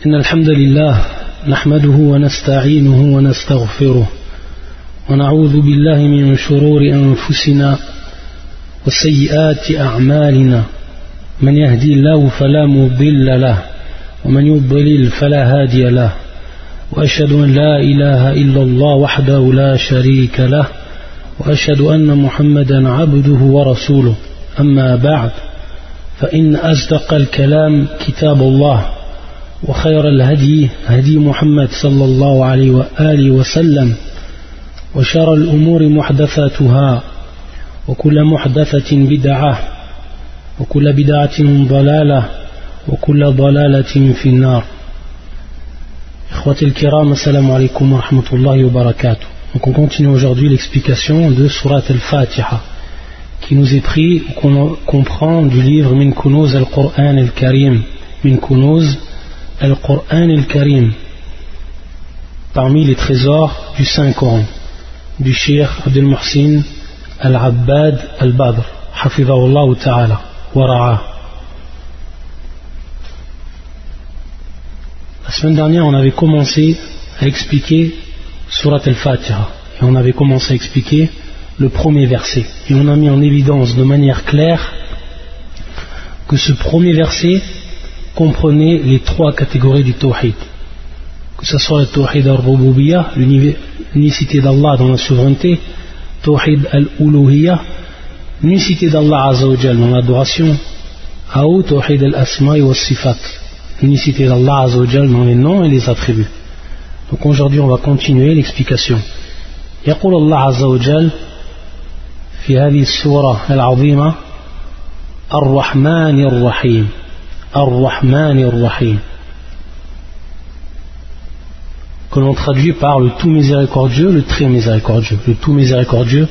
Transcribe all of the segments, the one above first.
إن الحمد لله نحمده ونستعينه ونستغفره ونعوذ بالله من شرور أنفسنا وسيئات أعمالنا من يهدي الله فلا مضل له ومن يضلل فلا هادي له وأشهد أن لا إله إلا الله وحده لا شريك له وأشهد أن محمدا عبده ورسوله أما بعد فإن أصدق الكلام كتاب الله وخير الهدي هدي محمد صلى الله عليه وآله وسلم وشر الأمور محدثاتها وكل محدثة بدعة وكل بدعة ضلالة وكل ضلالة في النار. إخوتي الكرام, assalamu alaikum wa rahmatullahi wa barakatuh. Donc on continue aujourd'hui l'explication de Surat al-Fatiha qui nous est pris, qu'on comprend du livre Min Kunuz al-Qur'an al-Karim, Min Kunuz al-Qur'an al-Karim, parmi les trésors du Saint-Coran, du Cheikh Abdel Muhsin al-Abbad al-Badr, hafidhahullah ta'ala wa ra'ah. La semaine dernière, on avait commencé à expliquer Surat al-Fatiha et on avait commencé à expliquer le premier verset et on a mis en évidence de manière claire que ce premier verset comprenait les trois catégories du Tawhid, que ce soit le Tawhid al-Rububiyyah, l'unicité d'Allah dans la souveraineté, Tawhid al-Uluhiyyah, l'unicité d'Allah Azza wa Jal dans l'adoration, ou Tawhid al-Asma'i wa Sifat, l'unicité d'Allah Azza wa Jal dans les noms et les attributs. Donc aujourd'hui on va continuer l'explication. يقول الله عز وجل في هذه السورة العظيمة الرحمن الرحيم الرحمن الرحيم, que l'on traduit par le tout miséricordieux, le très miséricordieux, le tout miséricordieux,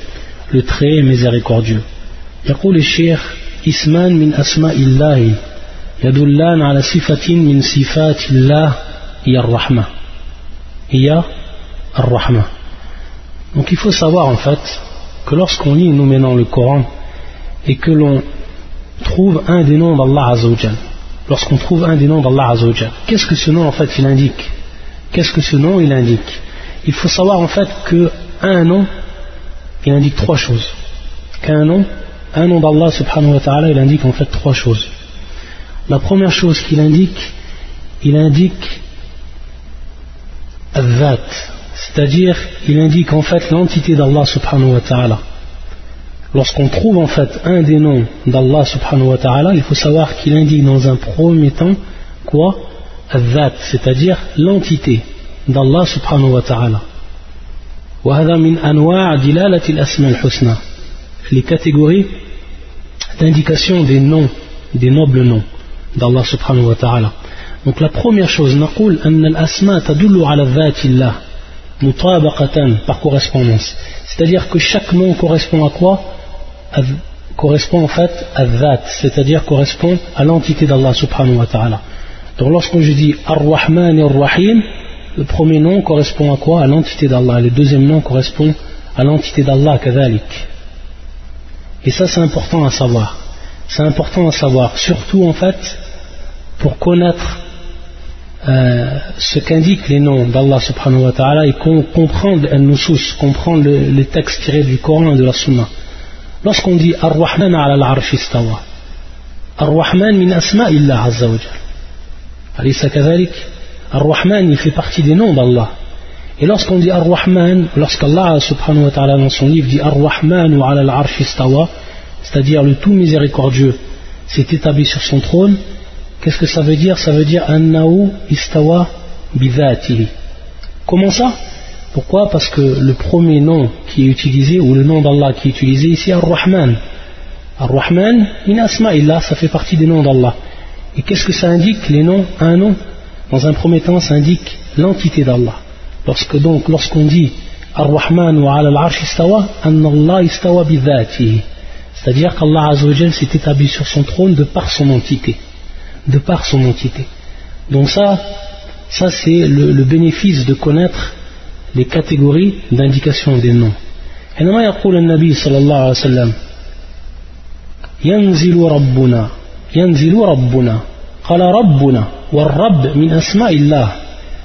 le très miséricordieux. يقول الشيخ اسمان من أسماء الله يدلان على صفة من صفات الله هي الرحمة هي الرحمة. Donc il faut savoir en fait que lorsqu'on lit nous maintenant le Coran et que l'on trouve un des noms d'Allah Azza wa Jal, lorsqu'on trouve un des noms d'Allah Azza wa Jal, qu'est-ce que ce nom en fait il indique? Qu'est-ce que ce nom il indique? Il faut savoir en fait qu'un nom il indique trois choses. Un nom d'Allah subhanahu wa ta'ala il indique en fait trois choses. La première chose qu'il indique, il indique al-Dhat, c'est-à-dire il indique en fait l'entité d'Allah subhanahu wa ta'ala. Lorsqu'on trouve en fait un des noms d'Allah subhanahu wa ta'ala, il faut savoir qu'il indique dans un premier temps quoi? Al-Dhat, c'est-à-dire l'entité d'Allah subhanahu wa ta'ala. وهذا من أنواع دلالة الأسماء الحسنى, les catégories d'indication des noms, des nobles noms d'Allah subhanahu wa ta'ala. Donc la première chose, نقول أن الأسماء تدل على ذات الله مطابقة, par correspondance, c'est-à-dire que chaque nom correspond à quoi? Correspond en fait à Dhat, c'est-à-dire correspond à l'entité d'Allah subhanahu wa ta'ala. Donc lorsque je dis Ar-Rahman Ar-Rahim, le premier nom correspond à quoi? À l'entité d'Allah, et le deuxième nom correspond à l'entité d'Allah kadhalik. Et ça c'est important à savoir. C'est important à savoir, surtout en fait pour connaître ce qu'indiquent les noms d'Allah subhanahu wa ta'ala et comprendre al-Nusus, comprendre les textes tirés du Coran et de la Sunna. Lorsqu'on dit Ar-Rahman ala al-Arsh istawa, Ar-Rahman min asma'illah azza wa jal, alaysa kadhalik, Ar-Rahman il fait partie des noms d'Allah. Et lorsqu'on dit Ar-Rahman, lorsqu'Allah subhanahu wa ta'ala dans son livre dit Ar-Rahman ala al-Arsh istawa, c'est-à-dire le tout miséricordieux s'est établi sur son trône, qu'est-ce que ça veut dire? Ça veut dire Annahu istawa bidhatihi. Comment ça? Pourquoi? Parce que le premier nom qui est utilisé, ou le nom d'Allah qui est utilisé ici, Ar-Rahman. Ar-Rahman, min asma'illah, ça fait partie des noms d'Allah. Et qu'est-ce que ça indique, les noms? Un nom, dans un premier temps, ça indique l'entité d'Allah. Lorsqu'on dit Ar-Rahman wa ala al-Arsh istawa, Anna Allah istawa bidhatihi, c'est-à-dire qu'Allah Azza wa Jal s'est établi sur son trône de par son entité. De par son entité. Donc ça c'est le bénéfice de connaître les catégories d'indication des noms. حينما يقول النبي صلى الله عليه وسلم ينزل ربنا قال ربنا والرب من أسماء الله,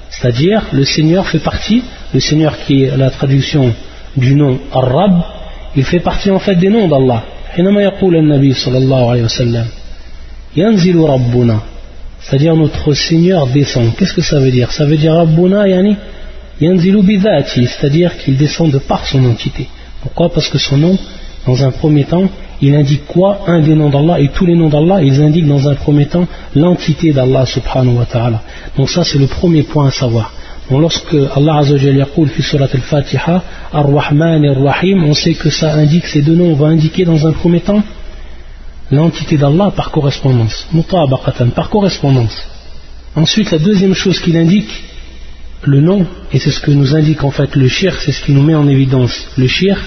c'est-à-dire le Seigneur fait partie, le Seigneur qui est la traduction du nom Ar-Rabb, il fait partie en fait des noms d'Allah. حينما يقول النبي صلى الله عليه وسلم ينزل ربنا, c'est-à-dire notre Seigneur descend. Qu'est-ce que ça veut dire? Ça veut dire Rabbuna yani yanzilu bidhati, c'est-à-dire qu'il descend de par son entité. Pourquoi? Parce que son nom, dans un premier temps, il indique quoi? Un des noms d'Allah, et tous les noms d'Allah, ils indiquent dans un premier temps l'entité d'Allah subhanahu wa ta'ala. Donc ça c'est le premier point à savoir. Donc lorsque Allah Azza wa Jalla yaqul fi surat al-Fatiha Ar-Rahman et Ar-Rahim, on sait que ça indique, ces deux noms vont indiquer dans un premier temps l'entité d'Allah par correspondance, mutabaqatan, par correspondance. Ensuite la deuxième chose qu'il indique, le nom, et c'est ce que nous indique en fait le shirk, c'est ce qui nous met en évidence le shirk,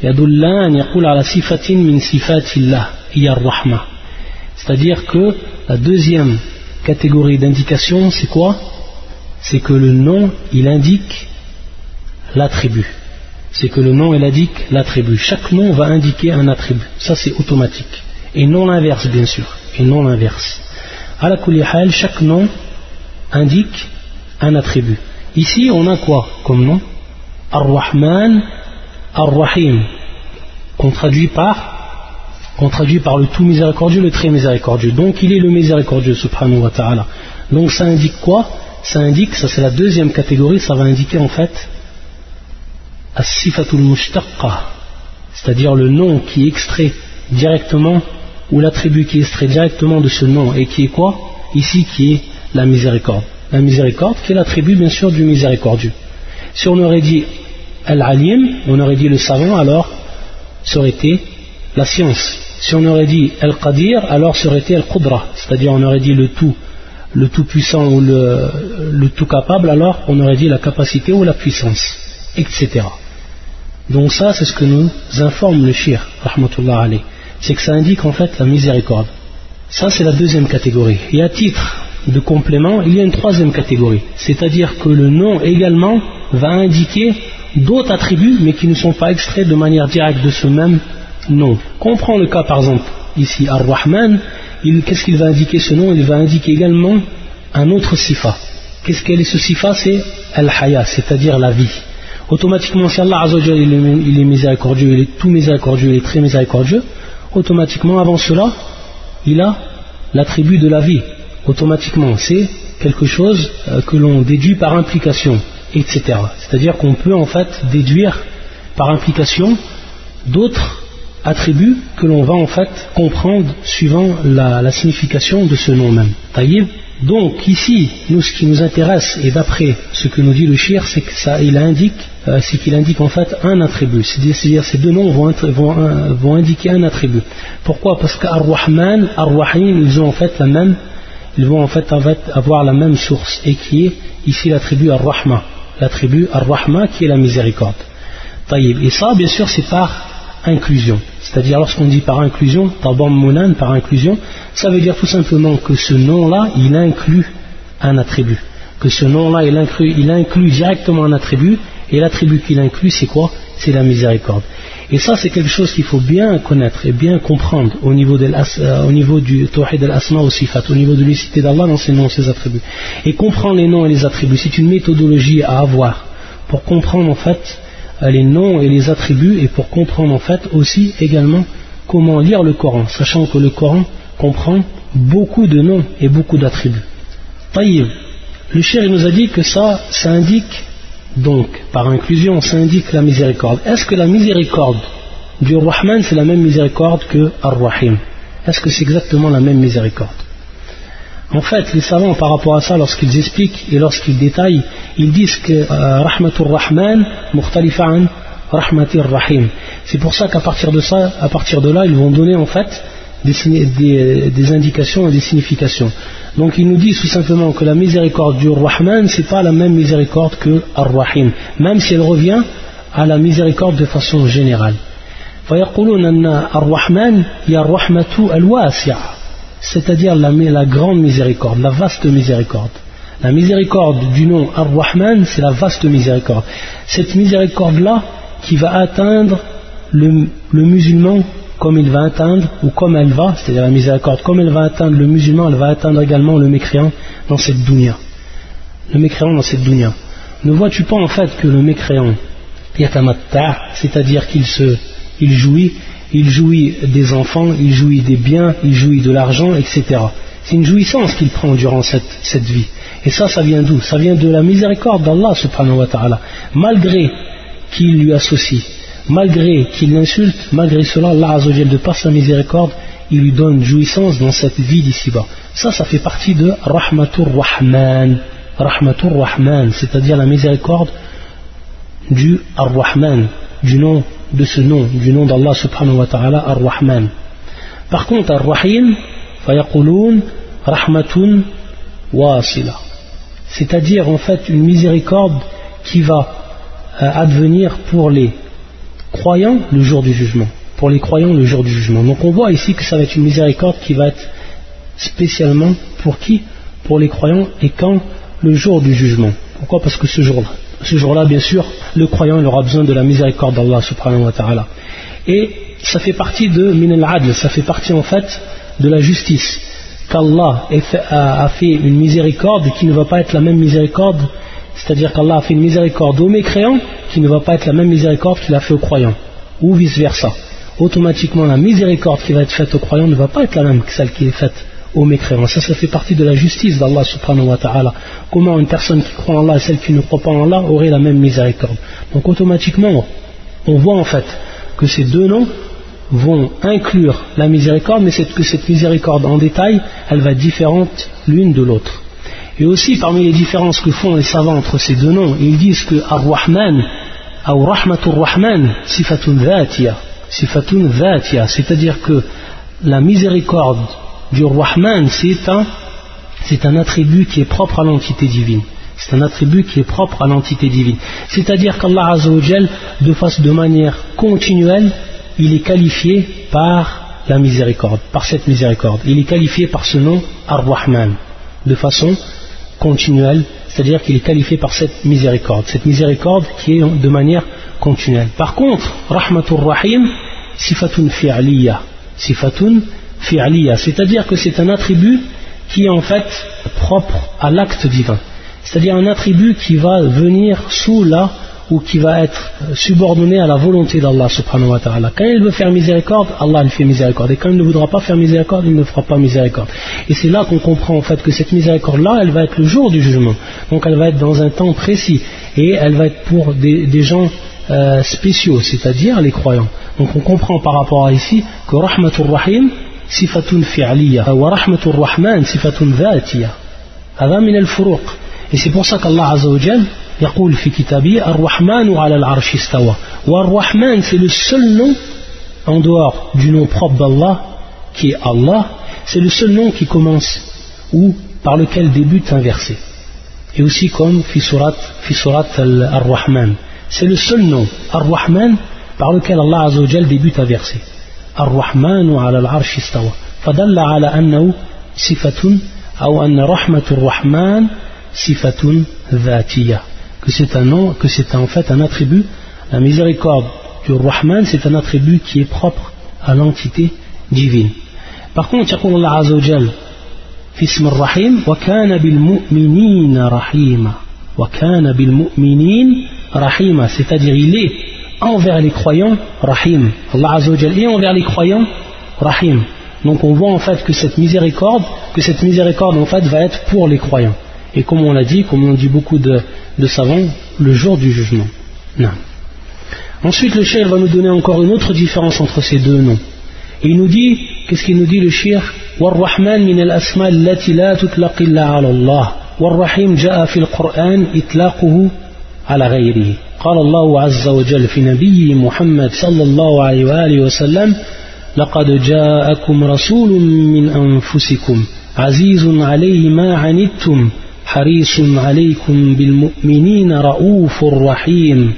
yadullan yaqul ala sifatin min sifatillah hiya ar-rahma, c'est-à-dire que la deuxième catégorie d'indication c'est quoi? C'est que le nom il indique l'attribut, c'est que le nom il indique l'attribut, chaque nom va indiquer un attribut, ça c'est automatique, et non l'inverse bien sûr, et non l'inverse. Ala kulli hal, chaque nom indique un attribut. Ici on a quoi comme nom? Ar-Rahman, Ar-Rahim, qu'on traduit par le tout miséricordieux, le très miséricordieux. Donc il est le miséricordieux subhanahu wa ta'ala. Donc ça indique quoi? Ça indique, ça c'est la deuxième catégorie, ça va indiquer en fait as-sifatul mushtaqqa, c'est-à-dire le nom qui est extrait directement, ou l'attribut qui est extrait directement de ce nom, et qui est quoi? Ici qui est la miséricorde. La miséricorde qui est l'attribut bien sûr du miséricordieux. Si on aurait dit Al-Alim, on aurait dit le savant, alors ça aurait été la science. Si on aurait dit Al-Qadir, alors ça aurait été Al-Qudra, c'est-à-dire on aurait dit le tout puissant ou le tout capable, alors on aurait dit la capacité ou la puissance, etc. Donc ça c'est ce que nous informe le shir, rahmatullah alayh, c'est que ça indique en fait la miséricorde. Ça c'est la deuxième catégorie. Et à titre de complément, il y a une troisième catégorie, c'est-à-dire que le nom également va indiquer d'autres attributs mais qui ne sont pas extraits de manière directe de ce même nom. Qu'on prend le cas par exemple ici Ar-Rahman, qu'est-ce qu'il va indiquer ce nom? Il va indiquer également un autre sifa. Quel est ce sifa? C'est Al-Haya, c'est-à-dire la vie. Automatiquement si Allah Azza wa Jalla il est miséricordieux, il est tout miséricordieux, il est très miséricordieux, automatiquement avant cela il a l'attribut de la vie. Automatiquement c'est quelque chose que l'on déduit par implication, etc. C'est-à-dire qu'on peut en fait déduire par implication d'autres attributs que l'on va en fait comprendre suivant la signification de ce nom même. Taïb. Donc ici, nous ce qui nous intéresse, et d'après ce que nous dit le shir, c'est que ça, c'est qu'il indique en fait un attribut. C'est-à-dire ces deux noms vont indiquer un attribut. Pourquoi? Parce qu'Ar-Rahman, Ar-Rahim, ils vont en fait avoir la même source, et qui est ici l'attribut Ar-Rahma, l'attribut Ar-Rahma qui est la miséricorde. Taïb. Et ça, bien sûr, c'est par inclusion. C'est-à-dire lorsqu'on dit par inclusion, tabammunan, par inclusion, ça veut dire tout simplement que ce nom-là, il inclut un attribut. Que ce nom-là, il inclut directement un attribut, et l'attribut qu'il inclut, c'est quoi? C'est la miséricorde. Et ça, c'est quelque chose qu'il faut bien connaître et bien comprendre au niveau du tawhid al-asma wa sifat, au niveau de l'unicité d'Allah dans ses noms, ses attributs. Et comprendre les noms et les attributs, c'est une méthodologie à avoir pour comprendre en fait les noms et les attributs, et pour comprendre en fait aussi également comment lire le Coran, sachant que le Coran comprend beaucoup de noms et beaucoup d'attributs. Taïb, le shir il nous a dit que ça indique donc par inclusion, ça indique la miséricorde. Est-ce que la miséricorde du Rahman c'est la même miséricorde que Ar-Rahim? Est-ce que c'est exactement la même miséricorde? En fait, les savants par rapport à ça, lorsqu'ils expliquent et lorsqu'ils détaillent, ils disent que Rahmatur Rahman mukhtalifa an Rahmatir Rahim. C'est pour ça qu'à partir de là, ils vont donner en fait des indications et des significations. Donc ils nous disent tout simplement que la miséricorde du Rahman, c'est pas la même miséricorde que Ar-Rahim, même si elle revient à la miséricorde de façon générale. فيقولون أن الرحمن هي الرحمة الواسعة, c'est-à-dire la grande miséricorde, la vaste miséricorde. La miséricorde du nom Ar-Rahman, c'est la vaste miséricorde. Cette miséricorde-là qui va atteindre le musulman comme il va atteindre, ou comme elle va, c'est-à-dire la miséricorde, comme elle va atteindre le musulman, elle va atteindre également le mécréant dans cette dunya. Le mécréant dans cette dunya. Ne vois-tu pas en fait que le mécréant, yatamatta, c'est-à-dire qu'il jouit des enfants, il jouit des biens, il jouit de l'argent, etc. C'est une jouissance qu'il prend durant cette vie. Et ça vient d'où? Ça vient de la miséricorde d'Allah subhanahu wa ta'ala. Malgré qu'il lui associe, malgré qu'il l'insulte, malgré cela, Allah Azza wa Jal, de par sa miséricorde, il lui donne jouissance dans cette vie d'ici-bas. Ça fait partie de Rahmatur Rahman. Rahmatur Rahman, c'est-à-dire la miséricorde du Ar-Rahman, du nom d'Allah subhanahu wa ta'ala, Ar-Rahman. Par contre, Ar-Rahim, fayaqulun rahmatun wasila, c'est-à-dire en fait une miséricorde qui va advenir pour les croyants le jour du jugement. Pour les croyants le jour du jugement. Donc on voit ici que ça va être une miséricorde qui va être spécialement pour qui? Pour les croyants, et quand? Le jour du jugement. Pourquoi? Parce que ce jour-là, bien sûr, le croyant il aura besoin de la miséricorde d'Allah subhanahu wa ta'ala. Et ça fait partie de min al-adl, ça fait partie en fait de la justice. Qu'Allah a fait une miséricorde qui ne va pas être la même miséricorde, c'est-à-dire qu'Allah a fait une miséricorde aux mécréants qui ne va pas être la même miséricorde qu'il a fait aux croyants, ou vice-versa. Automatiquement, la miséricorde qui va être faite aux croyants ne va pas être la même que celle qui est faite aux mécréants. Ça fait partie de la justice d'Allah subhanahu wa ta'ala. Comment une personne qui croit en Allah et celle qui ne croit pas en Allah aurait la même miséricorde. Donc automatiquement, on voit en fait que ces deux noms vont inclure la miséricorde, mais c'est que cette miséricorde en détail, elle va être différente l'une de l'autre. Et aussi parmi les différences que font les savants entre ces deux noms, ils disent que Ar-Rahman ou Rahmatur Rahman sifatun dhatiya, c'est-à-dire que la miséricorde du Rahman, c'est un attribut qui est propre à l'entité divine. C'est un attribut qui est propre à l'entité divine. C'est-à-dire qu'Allah Azza wa Jal, de manière continuelle, il est qualifié par la miséricorde, par cette miséricorde. Il est qualifié par ce nom Ar-Rahman, de façon continuelle, c'est-à-dire qu'il est qualifié par cette miséricorde qui est de manière continuelle. Par contre, Rahmatur Rahim, sifatun fi'liya, c'est-à-dire que c'est un attribut qui est en fait propre à l'acte divin, c'est-à-dire un attribut qui va venir ou qui va être subordonné à la volonté d'Allah subhanahu wa ta'ala. Quand il veut faire miséricorde, Allah il fait miséricorde, et quand il ne voudra pas faire miséricorde, il ne fera pas miséricorde. Et c'est là qu'on comprend en fait que cette miséricorde-là, elle va être le jour du jugement, donc elle va être dans un temps précis, et elle va être pour des gens spéciaux, c'est-à-dire les croyants. Donc on comprend par rapport à ici que Rahmatur Rahim sifatun fi'liya wa Rahmatur Rahman sifatun dhatiya. Hada min al-furuq. Et c'est pour ça qu'Allah Azza wa Jal يقول في كتابه الرحمن على العرش استوى. والرحمن, c'est le seul nom en dehors du nom propre d'Allah qui est Allah, c'est le seul nom qui commence ou par lequel débute un verset. Et aussi comme fi surat al-Rahman, c'est le seul nom Ar-Rahman par lequel Allah Azza wa Jal débute un verset. Ar-Rahmanu ala al-arsh istawa. Fadalla ala annahu sifatun ou anna rahmatur Rahman sifatun dhatiya. Que c'est un nom, que c'est en fait un attribut, la miséricorde du Rahman, c'est un attribut qui est propre à l'entité divine. Par contre, يقول الله عز وجل في اسم الرحيم وكان بالمؤمنين رحيما. وكان بالمؤمنين رحيما, c'est-à-dire il est envers les croyants Rahim. Allah Azza wa Jal est envers les croyants Rahim. Donc on voit en fait que cette miséricorde en fait va être pour les croyants. Et comme on l'a dit, comme l'ont dit beaucoup de savants, le jour du jugement. Non. Ensuite, le cheikh va nous donner encore une autre différence entre ces deux noms. Et il nous dit, qu'est-ce qu'il nous dit le cheikh? War-Rahman min al-asma allati la tutlaq illa ala Allah. War-Rahim ja'a fi al-Qur'an itlaquhu ala ghayrihi. قال الله عز وجل في نبيه محمد صلى الله عليه وآله وسلم لقد جاءكم رسول من أنفسكم عزيز عليه ما عنتم حريص عليكم بالمؤمنين رؤوف رحيم.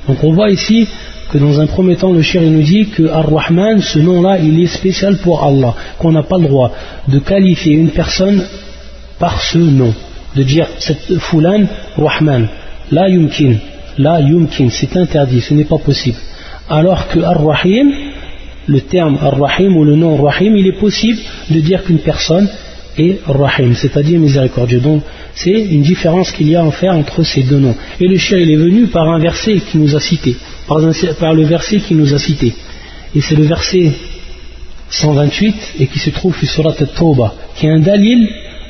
Donc on voit ici que dans un premier temps le cheikh nous dit que Ar-Rahman, ce nom-là, il est spécial pour Allah, qu'on n'a pas le droit de qualifier une personne par ce nom, de dire cette Fulan Rahman, la yumkin, c'est interdit, ce n'est pas possible. Alors que Ar-Rahim, le terme Ar-Rahim ou le nom Ar-Rahim, il est possible de dire qu'une personne est Ar-Rahim, c'est-à-dire miséricordieux. Donc c'est une différence qu'il y a à faire entre ces deux noms. Et le cheikh il est venu par un verset qui nous a cité, par le verset qui nous a cité. Et c'est le verset 128 et qui se trouve sur Surat At-Tawbah, qui est un dalil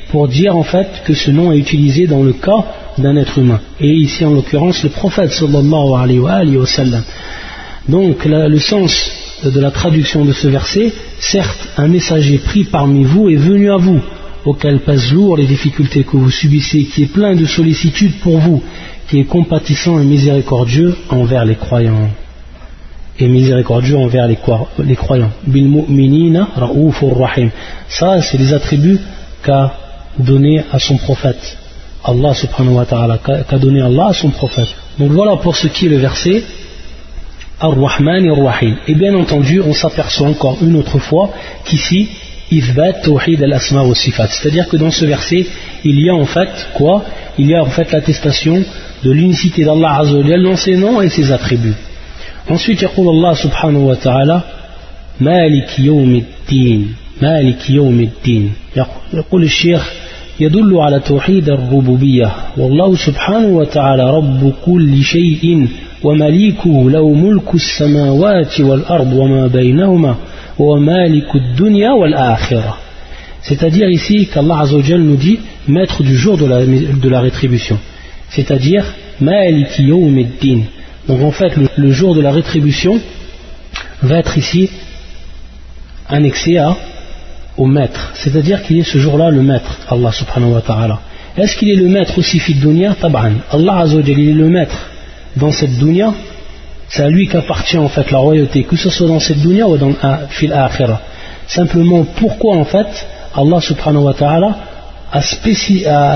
pour dire en fait que ce nom est utilisé dans le cas d'un être humain. Et ici en l'occurrence le prophète sallallahu alayhi wa sallam. Donc le sens de la traduction de ce verset, certes un messager pris parmi vous est venu à vous, auquel pèsent lourd les difficultés que vous subissez, qui est plein de sollicitude pour vous, qui est compatissant et miséricordieux envers les croyants. Et miséricordieux envers les croyants. Bil mu'minina ra'ufur rahim. Ça c'est les attributs qu'a donné à son prophète Allah subhanahu wa ta'ala, qu'a donné Allah à son prophète. Donc voilà pour ce qui est le verset Ar-Rahman Ar-Rahim. Et bien entendu, on s'aperçoit encore une autre fois qu'ici, Ithbat Tawhid al-Asma wa Sifat. C'est-à-dire que dans ce verset, il y a en fait quoi? Il y a en fait l'attestation de l'unicité d'Allah Azza wa Jalla dans ses noms et ses attributs. Ensuite, يقول الله سبحانه وتعالى مالك يوم الدين مالك يوم الدين. يقول الشيخ يدل على توحيد الربوبية والله سبحانه وتعالى رب كل شيء ومليكه له ملك السماوات والأرض وما بينهما ومالك الدنيا والآخرة. C'est-à-dire ici qu'Allah Azza wa Jalla nous dit maître du jour de la rétribution, c'est-à-dire مالك يوم الدين. Donc en fait le jour de la rétribution va être ici annexé au maître, c'est-à-dire qu'il est ce jour-là le maître, Allah subhanahu wa ta'ala. Est-ce qu'il est le maître aussi fi dunya? Tab'an. Allah Azza wa Jalla il est le maître dans cette dunya, c'est à lui qu'appartient en fait la royauté, que ce soit dans cette dunya ou dans fil akhirah. Simplement pourquoi en fait Allah subhanahu wa ta'ala a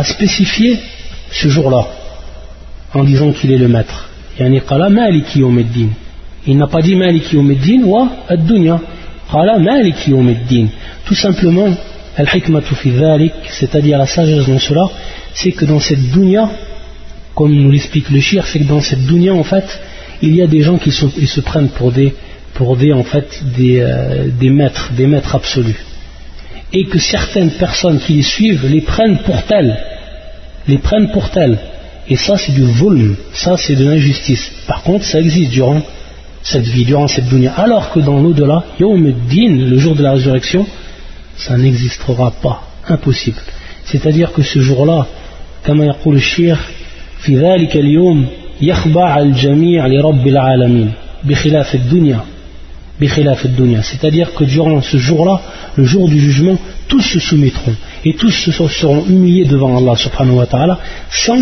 spécifié ce jour-là en disant qu'il est le maître. Yani qala maliki yawmiddin. Il n'a pas dit maliki yawmiddin wa ad-dunya. Qala maliki yawmiddin. Tout simplement al-hikmatu fi dhalik, c'est-à-dire la sagesse dans cela, c'est que dans cette dunya, comme nous l'explique le shir, c'est que dans cette dunya en fait, il y a des gens qui se prennent pour des maîtres absolus. Et que certaines personnes qui les suivent les prennent pour telles. Et ça c'est du zulm, ça c'est de l'injustice. Par contre ça existe durant cette vie, durant cette dunya. Alors que dans l'au-delà, Yawmuddin, le jour de la résurrection, ça n'existera pas, impossible. C'est-à-dire que ce jour-là, comme يقول الشيخ في ذلك اليوم يخضع الجميع لرب العالمين بخلاف الدنيا. C'est-à-dire que durant ce jour-là, le jour du jugement, tous se soumettront et tous seront humiliés devant Allah subhanahu wa ta'ala sans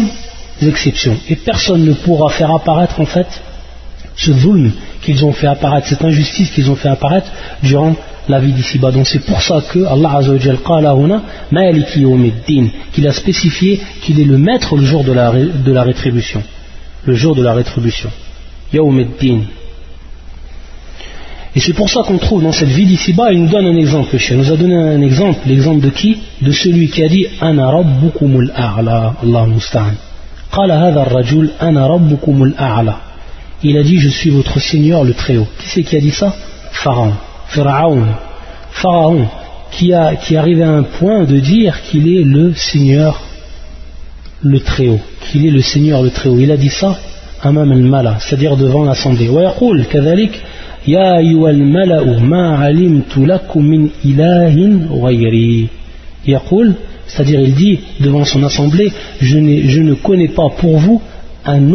exception. Et personne ne pourra faire apparaître en fait ce zulm qu'ils ont fait apparaître, cette injustice qu'ils ont fait apparaître durant la vie d'ici-bas. Donc c'est pour ça que Allah Azza wa Jalla qala huna maliki yawmiddin, qu'il a spécifié qu'il est le maître le jour de la rétribution. Le jour de la rétribution. Yawmiddin. Et c'est pour ça qu'on trouve dans cette vie d'ici-bas, il nous donne un exemple. Il nous a donné un exemple. L'exemple de qui? De celui qui a dit Ana rabbukumul a'la, Allah musta'an. Qala hadha ar-rajul Ana rabbukumul a'la. Il a dit je suis votre Seigneur le Très-Haut. Qui c'est qui a dit ça? Pharaon, qui est arrivé à un point de dire qu'il est le Seigneur le Très-Haut, qu'il est le Seigneur le Très-Haut. Il a dit ça amam al-mala, c'est-à-dire devant l'assemblée. Wa yaqul kadhalik ya ayyuhal mala'u ma 'alimtu lakum min ilahin ghayri. Yaqul, c'est-à-dire il dit devant son assemblée, je ne connais pas pour vous une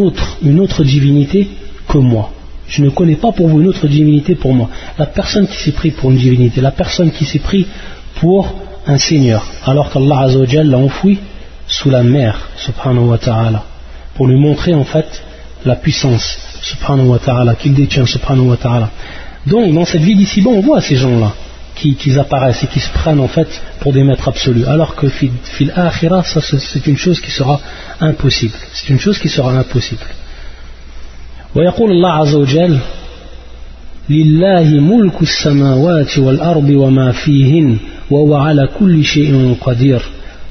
autre divinité que moi. Je ne connais pas pour vous une autre divinité pour moi. La personne qui s'est pris pour une divinité, la personne qui s'est pris pour un Seigneur, alors qu'Allah Azza wa Jalla l'a enfoui sous la mer, subhanahu wa ta'ala, pour lui montrer en fait la puissance, subhanahu wa ta'ala, qu'il détient, subhanahu wa ta'ala. Donc dans cette vie d'ici-bas, on voit ces gens-là qui apparaissent et qui se prennent en fait pour des maîtres absolus, alors que fil akhirah, ça c'est une chose qui sera impossible. C'est une chose qui sera impossible. ويقول الله عز وجل لله ملك السماوات والأرض وما فيهن وهو على كل شيء قدير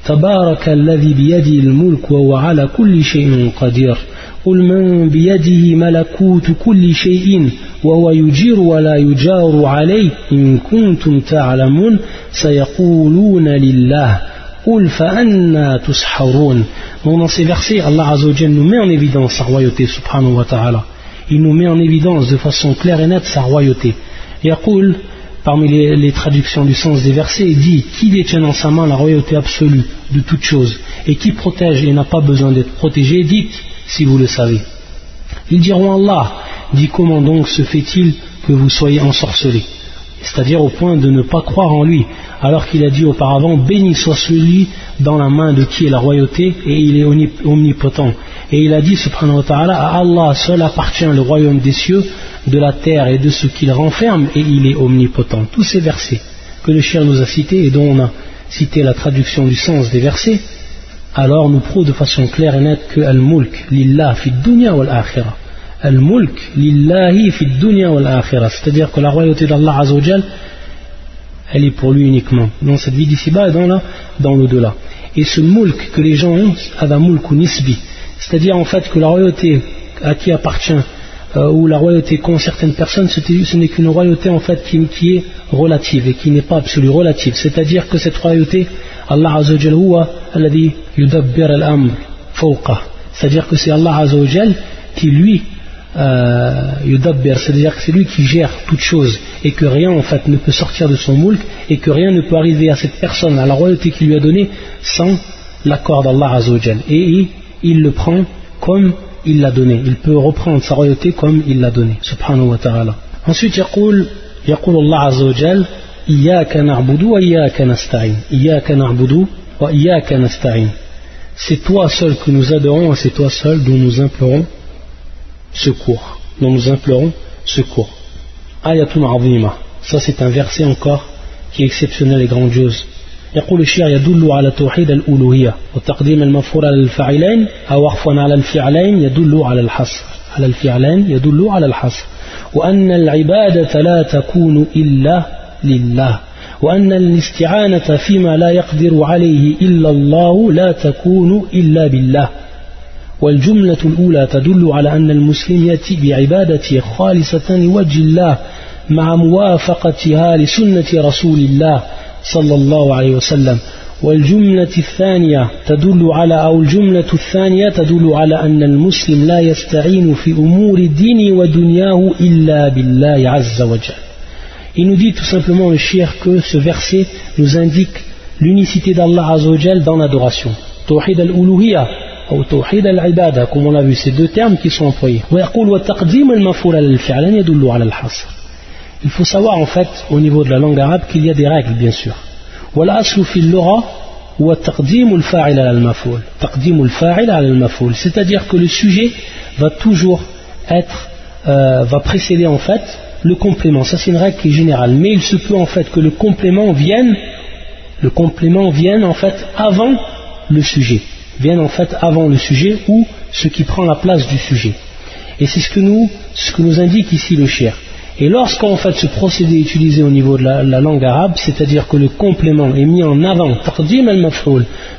تبارك الذي بيده الملك وهو على كل شيء قدير قل من بيده ملكوت كل شيء وهو يجير ولا يجار عليه إن كنتم تعلمون سيقولون لله قل فأنا تسحرون. Donc dans ces versets, Allah Azza wa Jalla nous met en évidence sa royauté subhanahu wa ta'ala. Il nous met en évidence de façon claire et nette sa royauté. Yaqul, parmi les traductions du sens des versets, il dit qui détient dans sa main la royauté absolue de toutes choses et qui protège et n'a pas besoin d'être protégé, dites si vous le savez. Ils diront Allah, dit comment donc se fait-il que vous soyez ensorcelés, c'est-à-dire au point de ne pas croire en lui, alors qu'il a dit auparavant béni soit celui dans la main de qui est la royauté et il est omnipotent. Et il a dit subhanahu wa ta'ala, à Allah seul appartient le royaume des cieux, de la terre et de ce qu'il renferme et il est omnipotent. Tous ces versets que le cheikh nous a cités et dont on a cité la traduction du sens des versets, alors nous prouvent de façon claire et nette que al-mulk lillah fi dunya wal akhirah. Al-mulk lillahi fi dunya wal akhirah, c'est-à-dire que la royauté d'Allah Azza wa Jal, elle est pour lui uniquement, dans cette vie d'ici-bas et dans l'au-delà. Et ce mulk que les gens ont, ada mulk ou nisbi, c'est-à-dire en fait que la royauté à qui appartient ou la royauté qu'ont certaines personnes, ce n'est qu'une royauté en fait qui est relative et qui n'est pas absolue, relative. C'est-à-dire que cette royauté, Allah Azza wa Jal huwa alladhi yudabbir al-amr fawqa, c'est-à-dire que c'est Allah Azza wa Jal qui lui yudabbir, c'est-à-dire que c'est lui qui gère toute chose et que rien en fait ne peut sortir de son mulk et que rien ne peut arriver à cette personne, à la royauté qu'il lui a donnée sans l'accord d'Allah Azza wa Jal. Et il le prend comme il l'a donné, il peut reprendre sa royauté comme il l'a donné, subhanahu wa ta'ala. Ensuite, يقول Allah Azza wa Jal, إياك نعبد وإياك نستعين, إياك نعبد وإياك نستعين. C'est toi seul que nous adorons et c'est toi seul dont nous implorons secours, Ayatun azima, ça c'est un verset encore qui est exceptionnel et grandiose. يقول الشيخ يدل على توحيد الألوهية وتقديم المفعول على الفاعلين أو عفوا على الفعلين يدل على الحصر، على الفعلين يدل على الحصر، وأن العبادة لا تكون إلا لله، وأن الاستعانة فيما لا يقدر عليه إلا الله لا تكون إلا بالله. والجملة الأولى تدل على أن المسلم يأتي بعبادته خالصة لوجه الله مع موافقتها لسنة رسول الله صلى الله عليه وسلم. والجملة الثانية تدل على أن المسلم لا يستعين في أمور الدين ودنياه إلا بالله عز وجل. Il nous dit tout simplement le cheikh que ce verset nous indique l'unicité d'Allah Azza wa Jal dans l'adoration. Tawhid al-uluhiyya ou tawhid al-ibada, comme on l'a vu, ces deux termes qui sont employés. Il faut savoir en fait au niveau de la langue arabe qu'il y a des règles bien sûr. C'est-à-dire que le sujet va toujours va précéder en fait le complément. Ça c'est une règle qui est générale, mais il se peut en fait que le complément vienne en fait avant le sujet, ou ce qui prend la place du sujet. Et c'est ce que nous indique ici le cheikh. Et lorsqu'en fait ce procédé est utilisé au niveau de la langue arabe, c'est-à-dire que le complément est mis en avant,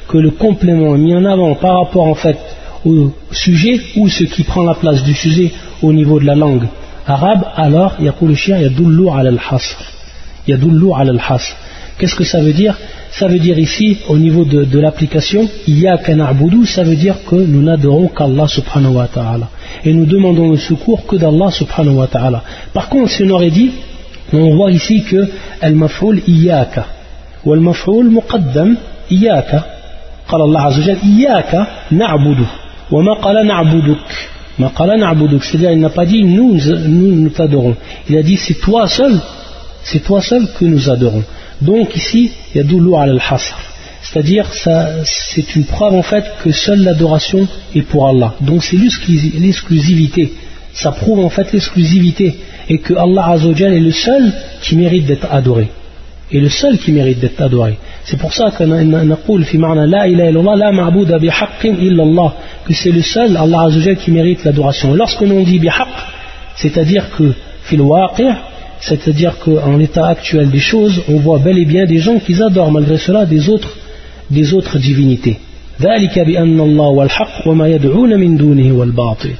que le complément est mis en avant par rapport en fait au sujet ou ce qui prend la place du sujet au niveau de la langue arabe, alors yaqul al-shi'r yadullu ala al-hasr. Qu'est-ce que ça veut dire? Ça veut dire ici, au niveau de l'application, iyyaka na'budu, ça veut dire que nous n'adorons qu'Allah subhanahu wa ta'ala. Et nous demandons le secours que d'Allah subhanahu wa ta'ala. Par contre, si on aurait dit, on voit ici que al-maf'ul iyyaka, ou al-maf'ul muqaddam iyyaka, قال الله عز وجل iyyaka na'budu, wa ma qala na'buduk, c'est-à-dire il n'a pas dit nous t'adorons. Il a dit c'est toi seul que nous adorons. Donc ici, yadullu ala al-hasr, c'est-à-dire c'est une preuve en fait que seule l'adoration est pour Allah. Donc c'est l'exclusivité, ça prouve en fait l'exclusivité et que Allah Azza wa Jal est le seul qui mérite d'être adoré. C'est pour ça que naqul fi ma'na la ilaha illallah la ma'buda bihaqqin illa Allah, que c'est le seul Allah Azza wa Jal qui mérite l'adoration. Lorsqu'on dit bihaqq, c'est-à-dire que fil waqi', c'est-à-dire qu'en l'état actuel des choses, on voit bel et bien des gens qui adorent malgré cela des autres divinités. ذلك بأن الله هو الحق وما يدعون من دونه هو الباطل.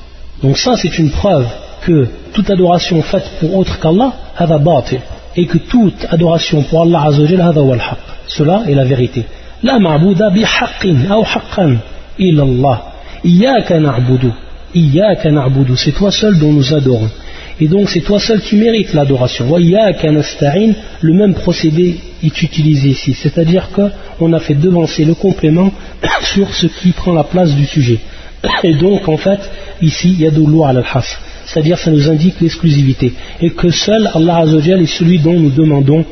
Donc ça c'est une preuve que toute adoration faite pour autre qu'Allah هذا باطل, et que toute adoration pour Allah Azza wa Jalla هذا هو الحق. Cela est la vérité. لا معبود بحق أو حقا إلا الله. إياك نعبد, إياك نعبد, c'est toi seul dont nous adorons. Et donc c'est toi seul qui mérite l'adoration. وإياك نستعين, le même procédé est utilisé ici, c'est-à-dire qu'on a fait devancer le complément sur ce qui prend la place du sujet. Et donc en fait ici yadullu ala al-hasr, c'est-à-dire ça nous indique l'exclusivité et que seul Allah Azza wa Jalla est celui dont nous demandons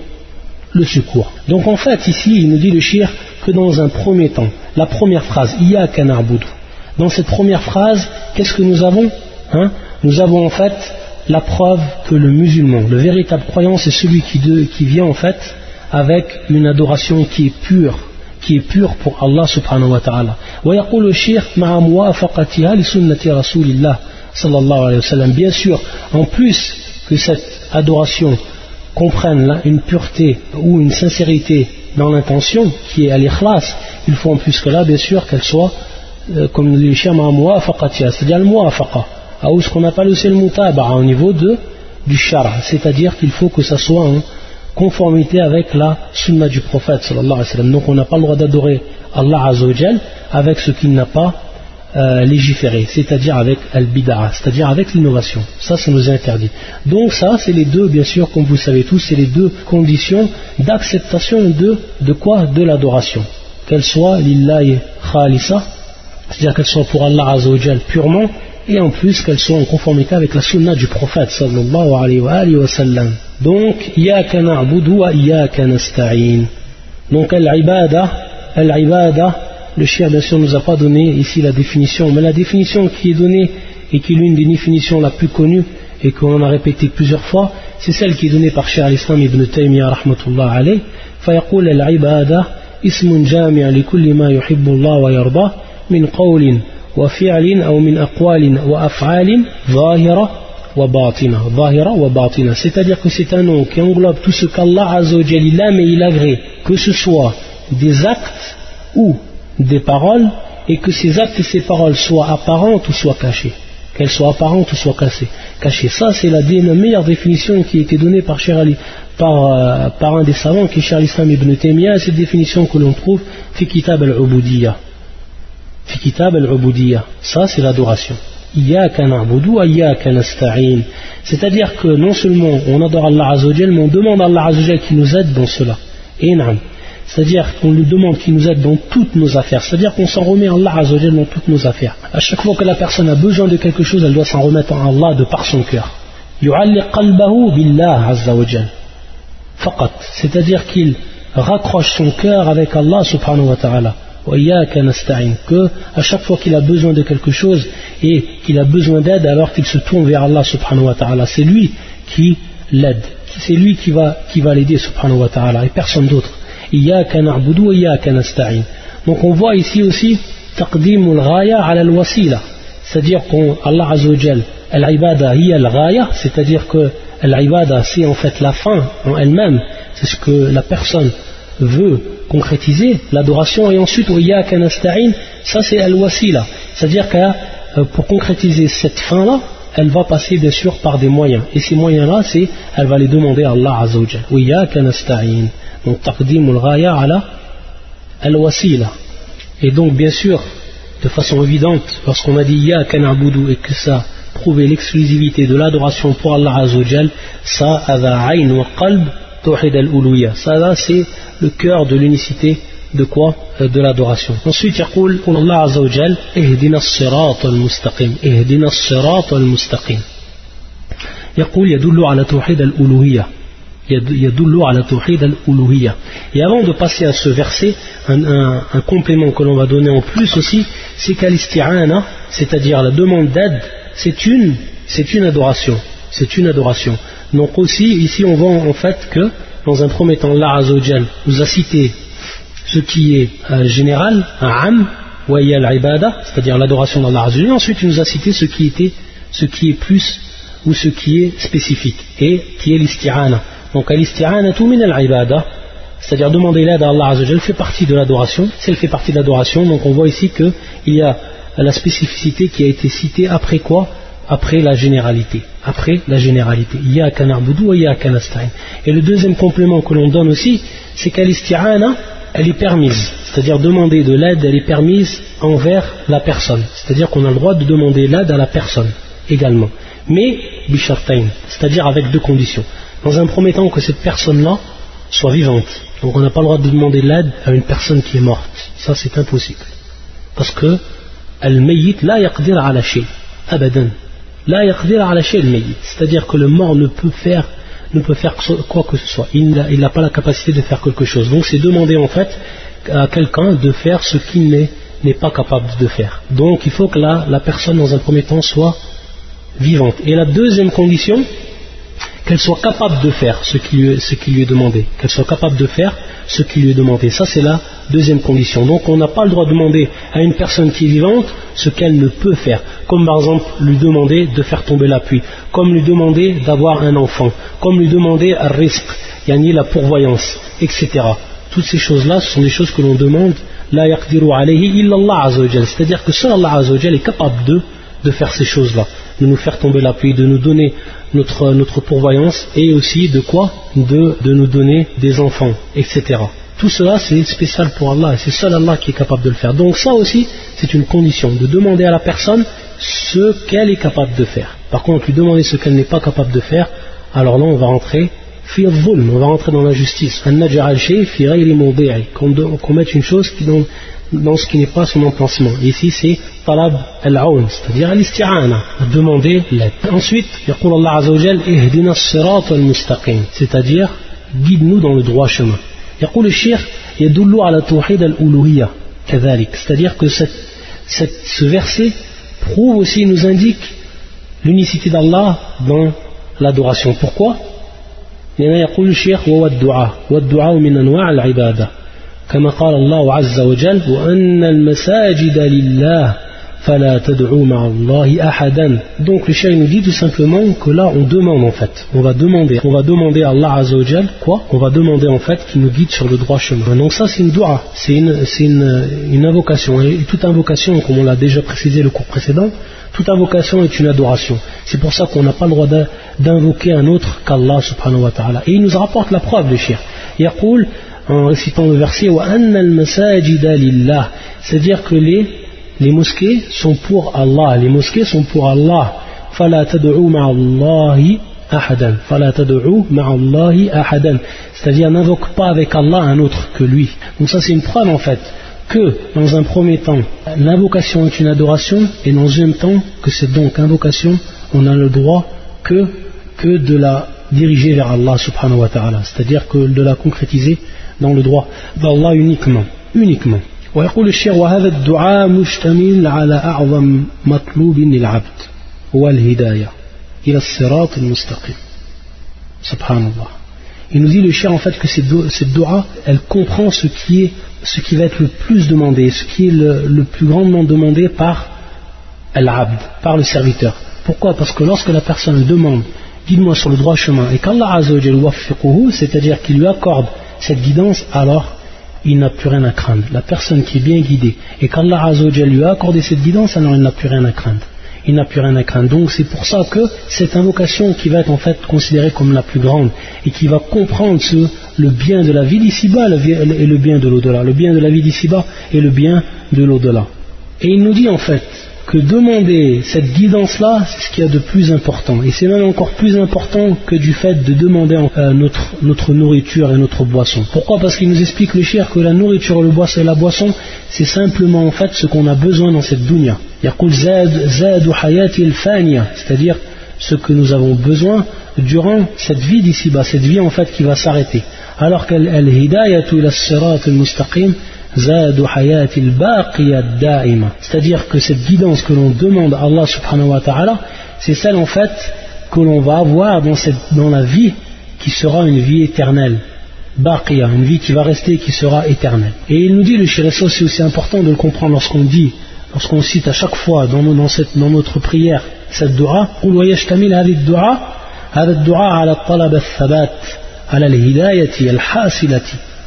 le secours. Donc en fait ici il nous dit le shir que dans un premier temps, la première phrase iyyaka na'budu, dans cette première phrase qu'est-ce que nous avons, nous avons en fait la preuve que le musulman, le véritable croyant, c'est celui qui vient en fait avec une adoration qui est pure pour Allah subhanahu wa ta'ala. ويقول الشيخ مع موافقتها لسنة رسول الله صلى الله عليه وسلم. Bien sûr, en plus que cette adoration comprenne une pureté ou une sincérité dans l'intention qui est al-ikhlas, il faut en plus que là, bien sûr, qu'elle soit comme le shir مع موافقتها, c'est-à-dire le muwafaqa, ou ce qu'on appelle aussi le mutaba'a au niveau du shara, c'est-à-dire qu'il faut que ça soit en conformité avec la sunna du prophète sallallahu alayhi wa sallam. Donc on n'a pas le droit d'adorer Allah Azza wa Jal avec ce qu'il n'a pas légiféré, c'est-à-dire avec al-bid'a, c'est-à-dire avec l'innovation. Ça nous est interdit. Donc ça c'est les deux, bien sûr, comme vous savez tous, c'est les deux conditions d'acceptation de quoi? De l'adoration. Qu'elle soit lillahi khalisa, c'est-à-dire qu'elle soit pour Allah Azza wa Jal purement, et en plus qu'elle soit en conformité avec la sunna du prophète sallallahu alayhi wa sallam. Donc iyyaka na'budu wa iyyaka nasta'in. Donc al-ibada, le shir bien sûr nous a pas donné ici la définition, mais la définition qui est donnée et qui est l'une des définitions la plus connues et qu'on a répétée plusieurs fois, c'est celle qui est donnée par Cheikh al-Islam ibn Taymiyyah rahmatullah alayh. فيقول العبادة اسم جامع لكل ما يحب الله ويرضاه من قول وفعل أو من أقوال وأفعال ظاهرة وباطنة, c'est-à-dire que c'est un nom qui englobe tout ce qu'Allah Azza wa Jalla aime et il agrée, que ce soit des actes ou des paroles, et que ces actes et ces paroles soient apparentes ou soient cachées, qu'elles soient apparentes ou soient cachées. Ça c'est la meilleure définition qui a été donnée par un des savants qui est Cheikh al-Islam ibn Taymiyyah. Cette définition que l'on trouve fi kitab al-ubudiyya. Ça c'est l'adoration. Iyyaka na'budu wa iyyaka nasta'in. C'est-à-dire que non seulement on adore Allah Azza wa Jalla, mais on demande à Allah Azza wa Jalla qui nous aide dans cela. Et na'am. C'est-à-dire qu'on lui demande qu'il nous aide dans toutes nos affaires. C'est-à-dire qu'on s'en remet à Allah Azza wa Jalla dans toutes nos affaires. À chaque fois que la personne a besoin de quelque chose, elle doit s'en remettre à Allah de par son cœur. Yu'alliq qalbahu billah Azza wa Jalla. Faqat. C'est-à-dire qu'il raccroche son cœur avec Allah subhanahu wa ta'ala. Que à chaque fois qu'il a besoin de quelque chose et qu'il a besoin d'aide, alors qu'il se tourne vers Allah subhanahu wa ta'ala, c'est lui qui l'aide, c'est lui qui va l'aider subhanahu wa ta'ala et personne d'autre. Iyyaka na'budu wa iyyaka nasta'in. Donc on voit ici aussi taqdimul ghaya ala al-wasila, c'est-à-dire qu'Allah Azza wa Jal, al-ibada hiya al-ghaya, c'est-à-dire que al-ibada c'est en fait la fin en elle-même, c'est ce que la personne veut concrétiser, l'adoration, et ensuite iyyaka nasta'in, ça c'est al-wasila, c'est-à-dire que pour concrétiser cette fin-là, elle va passer bien sûr par des moyens, et ces moyens-là, elle va les demander à Allah Azza wa Jal. Iyyaka nasta'in. Donc taqdimul ghaya ala al-wasila. Et donc bien sûr, de façon évidente, lorsqu'on a dit iyyaka na'budu et que ça prouvait l'exclusivité de l'adoration pour Allah Azza wa Jal, ça adha ayn wa qalb tawhid al-uluhiyya. Ça là c'est le cœur de l'unicité de quoi? De l'adoration. Ensuite, يقول Allah Azza wa Jal اهدنا الصراط المستقيم. اهدنا الصراط المستقيم. يقول يدل على توحيد الألوهية. يدل على توحيد الألوهية. Et avant de passer à ce verset, un complément que l'on va donner en plus aussi, c'est qu'al-isti'ana, c'est-à-dire la demande d'aide, c'est une adoration. C'est une adoration. Donc aussi, ici on voit en fait que dans un premier temps, Allah Azza wa Jal nous a cité ce qui est général, un am, wa hiya al-ibada, c'est-à-dire l'adoration d'Allah Azza wa Jal. Ensuite, il nous a cité ce qui est plus ou ce qui est spécifique, et qui est l'isti'ana. Donc, al-isti'anatu min al-ibada, c'est-à-dire demander l'aide à Allah Azzawajal, fait partie de l'adoration. Si elle fait partie de l'adoration, donc on voit ici qu'il y a la spécificité qui a été citée après quoi? Après la généralité. Après la généralité. Iyyaka na'budu wa iyyaka nasta'in. Et le deuxième complément que l'on donne aussi, c'est qu'al-isti'ana, elle est permise. C'est-à-dire demander de l'aide, elle est permise envers la personne. C'est-à-dire qu'on a le droit de demander l'aide à la personne également. Mais bishartain, c'est-à-dire avec deux conditions. Dans un premier temps, que cette personne-là soit vivante. Donc on n'a pas le droit de demander l'aide à une personne qui est morte. Ça c'est impossible. Parce que al-mayyit la yaqdir ala shay, abadan. La yaqdir ala shay al-mayyit. C'est-à-dire que le mort ne peut faire quoi que ce soit. Il n'a pas la capacité de faire quelque chose. Donc c'est demander en fait à quelqu'un de faire ce qu'il n'est pas capable de faire. Donc il faut que la personne dans un premier temps soit vivante. Et la deuxième condition, qu'elle soit capable de faire ce qui lui est demandé. Qu'elle soit capable de faire ce qui lui est demandé. Ça c'est la deuxième condition. Donc on n'a pas le droit de demander à une personne qui est vivante ce qu'elle ne peut faire. Comme par exemple lui demander de faire tomber la pluie. Comme lui demander d'avoir un enfant. Comme lui demander ar-rizq, yani la pourvoyance, etc. Toutes ces choses-là, ce sont des choses que l'on demande. La yaqdiru alayhi illa Allah Azzawajal. C'est-à-dire que seul Allah Azzawajal est capable de faire ces choses-là. De nous faire tomber la pluie, de nous donner notre pourvoyance et aussi de quoi? De nous donner des enfants, etc. Tout cela c'est spécial pour Allah et c'est seul Allah qui est capable de le faire. Donc ça aussi c'est une condition, de demander à la personne ce qu'elle est capable de faire. Par contre lui demander ce qu'elle n'est pas capable de faire, alors là on va rentrer on va rentrer dans la justice. Qu'on mette une chose dans ce qui n'est pas son emplacement. Ici c'est talab al-awn, c'est-à-dire al-isti'ana, demander l'aide. Ensuite, yaqul Allah Azza wa Jal, ihdina as-sirat al-mustaqim, c'est-à-dire guide-nous dans le droit chemin. Yaqul al-shaykh yadullu ala tawhid al-uluhiyya kadhalik, c'est-à-dire que ce verset prouve aussi, nous indique l'unicité d'Allah dans l'adoration. Pourquoi? يقول الشيخ وهو الدعاء والدعاء من أنواع العبادة كما قال الله عز وجل وأن المساجد لله فلا تدعوا مع الله أحدا. Donc le cheikh nous dit tout simplement que là on demande en fait, on va demander à Allah Azza wa Jal quoi? On va demander en fait qu'il nous guide sur le droit chemin. Donc ça c'est une dua, c'est une invocation, et toute invocation, comme on l'a déjà précisé le cours précédent, toute invocation est une adoration. C'est pour ça qu'on n'a pas le droit d'invoquer un autre qu'Allah subhanahu wa ta'ala. Et il nous rapporte la preuve, le cheikh. Yaqul, en récitant le verset, wa anna al-masajida lillah, c'est-à-dire que les mosquées sont pour Allah. Les mosquées sont pour Allah. Fala tad'u ma'allahi ahadan. Fala tad'u ma'allahi ahadan. C'est-à-dire n'invoque pas avec Allah un autre que lui. Donc ça c'est une preuve en fait que dans un premier temps l'invocation est une adoration, et dans un deuxième temps que c'est donc invocation, on a le droit que de la diriger vers Allah subhanahu wa ta'ala, c'est-à-dire que de la concrétiser dans le droit d'Allah uniquement. ويقول الشيخ وهذا الدعاء مشتمل على أعظم مطلوب للعبد هو الهداية إلى الصراط المستقيم. Subhanallah. Il nous dit le cheikh en fait que cette dua, elle comprend ce qui va être le plus demandé, ce qui est le plus grandement demandé par al-abd, par le serviteur. Pourquoi? Parce que lorsque la personne demande guide-moi sur le droit chemin et qu'Allah Azza wa Jal waffiquhu, c'est-à-dire qu'il lui accorde cette guidance, alors il n'a plus rien à craindre. La personne qui est bien guidée et qu'Allah Azza wa Jal lui a accordé cette guidance, alors il n'a plus rien à craindre. Donc c'est pour ça que cette invocation qui va être en fait considérée comme la plus grande et qui va comprendre le bien de la vie d'ici-bas et le bien de l'au-delà, le bien de la vie d'ici-bas et le bien de l'au-delà. Et il nous dit en fait que demander cette guidance-là, c'est ce qu'il y a de plus important. Et c'est même encore plus important que du fait de demander notre nourriture et notre boisson. Pourquoi? Parce qu'il nous explique le cheikh que la nourriture et la boisson, c'est simplement en fait ce qu'on a besoin dans cette dunya. Yaqul zadu hayati al-faniya, c'est-à-dire ce que nous avons besoin durant cette vie d'ici-bas, cette vie en fait qui va s'arrêter. Alors qu'al-hidayatu ila as-sirat al-mustaqim zadu hayati al-baqiya ad-da'ima, c'est-à-dire que cette guidance que l'on demande à Allah subhanahu wa ta'ala, c'est celle en fait que l'on va avoir dans la vie qui sera une vie éternelle, baqiya, une vie qui va rester, qui sera éternelle. Et il nous dit, le cheikh, c'est aussi important de le comprendre lorsqu'on cite à chaque fois dans notre prière cette dua, قل ويشتمل هذا الدعاء على طلب الثبات على الهداية الحاصلة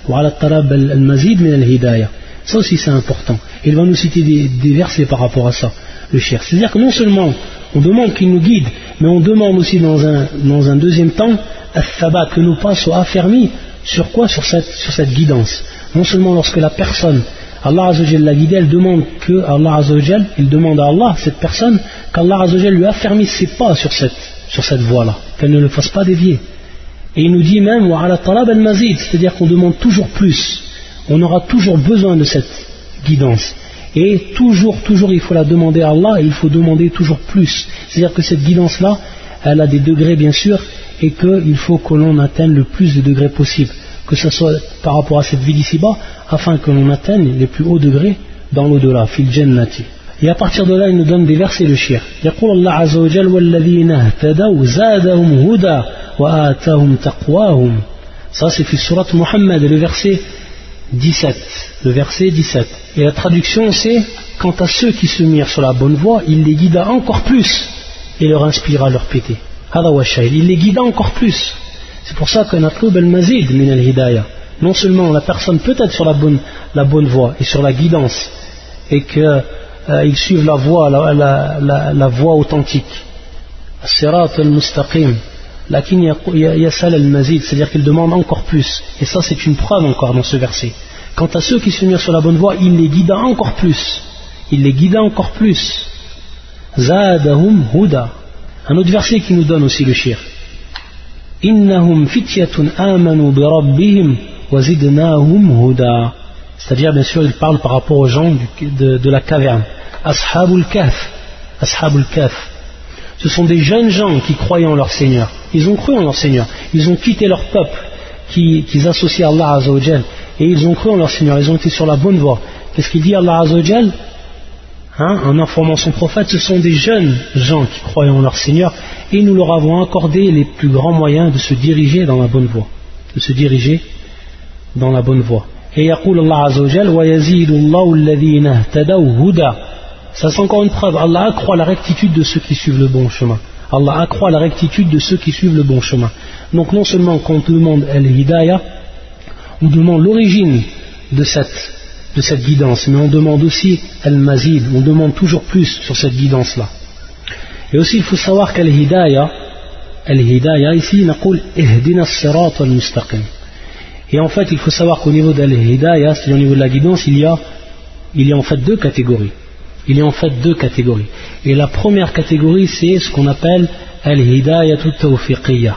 وعلى الطلب المزيد من الهداية. Ça aussi c'est important. Il va nous citer des versets par rapport à ça, le cheikh. C'est-à-dire que non seulement on demande qu'il nous guide, mais on demande aussi dans un deuxième temps al-thabat, que nos pas soient affermis sur quoi? Sur cette guidance. Non seulement lorsque la personne, Allah Azzawajal l'a guidée, elle demande que Allah Azzawajal, il demande à Allah, cette personne, qu'Allah Azzawajal lui affermisse ses pas sur cette voie-là, qu'elle ne le fasse pas dévier. Et il nous dit même wa ala talab al-mazid, c'est-à-dire qu'on demande toujours plus. On aura toujours besoin de cette guidance. Et toujours, il faut la demander à Allah, et il faut demander toujours plus. C'est-à-dire que cette guidance-là, elle a des degrés bien sûr, et qu'il faut que l'on atteigne le plus de degrés possible, que ce soit par rapport à cette vie d'ici-bas, afin que l'on atteigne les plus hauts degrés dans l'au-delà, fil jannati. Et à partir de là, il nous donne des versets, le cheikh. يقول الله عز وجل والذين اهتدوا زادهم هدى وآتاهم تقواهم. Ça c'est في سورة محمد, le verset 17. Le verset 17. Et la traduction c'est: quant à ceux qui se mirent sur la bonne voie, il les guida encore plus et leur inspira leur piété. Il les guida encore plus. C'est pour ça que natlub al-mazid min al-hidayah. Non seulement la personne peut être sur la bonne voie et sur la guidance, et qu'ils suivent la voie authentique, as-sirat al-mustaqim, lakin yasal al-mazid, c'est-à-dire qu'ils demandent encore plus. Et ça c'est une preuve encore dans ce verset. Quant à ceux qui se mirent sur la bonne voie, il les guida encore plus. Il les guida encore plus. Zadahum huda. Un autre verset qui nous donne aussi le shir. Innahum fityatun amanu bi rabbihim wa zidnahum huda. C'est-à-dire, bien sûr, il parle par rapport aux gens de la caverne. Ashabul Kahf. Ashabul Kahf. Ce sont des jeunes gens qui croyaient en leur Seigneur. Ils ont cru en leur Seigneur. Ils ont quitté leur peuple qu'ils associent à Allah Azzawajal. Et ils ont cru en leur Seigneur. Ils ont été sur la bonne voie. Qu'est-ce qu'il dit Allah Azzawajal? En informant son prophète, ce sont des jeunes gens qui croyaient en leur Seigneur, et nous leur avons accordé les plus grands moyens de se diriger dans la bonne voie. De se diriger dans la bonne voie. Et yaqul Allah Azzawajal wa yazidu Allahu alladhina ihtadaw huda. Ça c'est encore une preuve. Allah accroît la rectitude de ceux qui suivent le bon chemin. Allah accroît la rectitude de ceux qui suivent le bon chemin. Donc non seulement quand on demande al-hidayah, on demande l'origine de cette guidance, mais on demande aussi al-mazid, on demande toujours plus sur cette guidance-là. Et aussi il faut savoir qu'al-hidayah ici, naqul ihdina as-sirat al-mustaqim. Et en fait il faut savoir qu'au niveau de al-hidayah, c'est-à-dire au niveau de la guidance, il y a en fait deux catégories. Et la première catégorie c'est ce qu'on appelle al-hidayatu tawfiqiyya.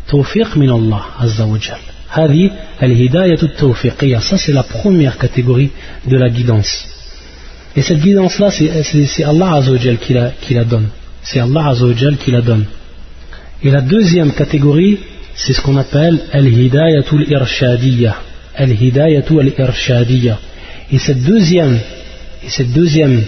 Tawfiq min Allah azza wa jal. Hadi al-hidayatu tawfiqiyya. Ça c'est la première catégorie de la guidance. Et cette guidance-là, c'est Allah azza wa jal qui la donne. C'est Allah azza wa jal qui la donne. Et la deuxième catégorie, c'est ce qu'on appelle al-hidayatu al-irshadiyya. Al-hidayatu al-irshadiyya. Et cette deuxième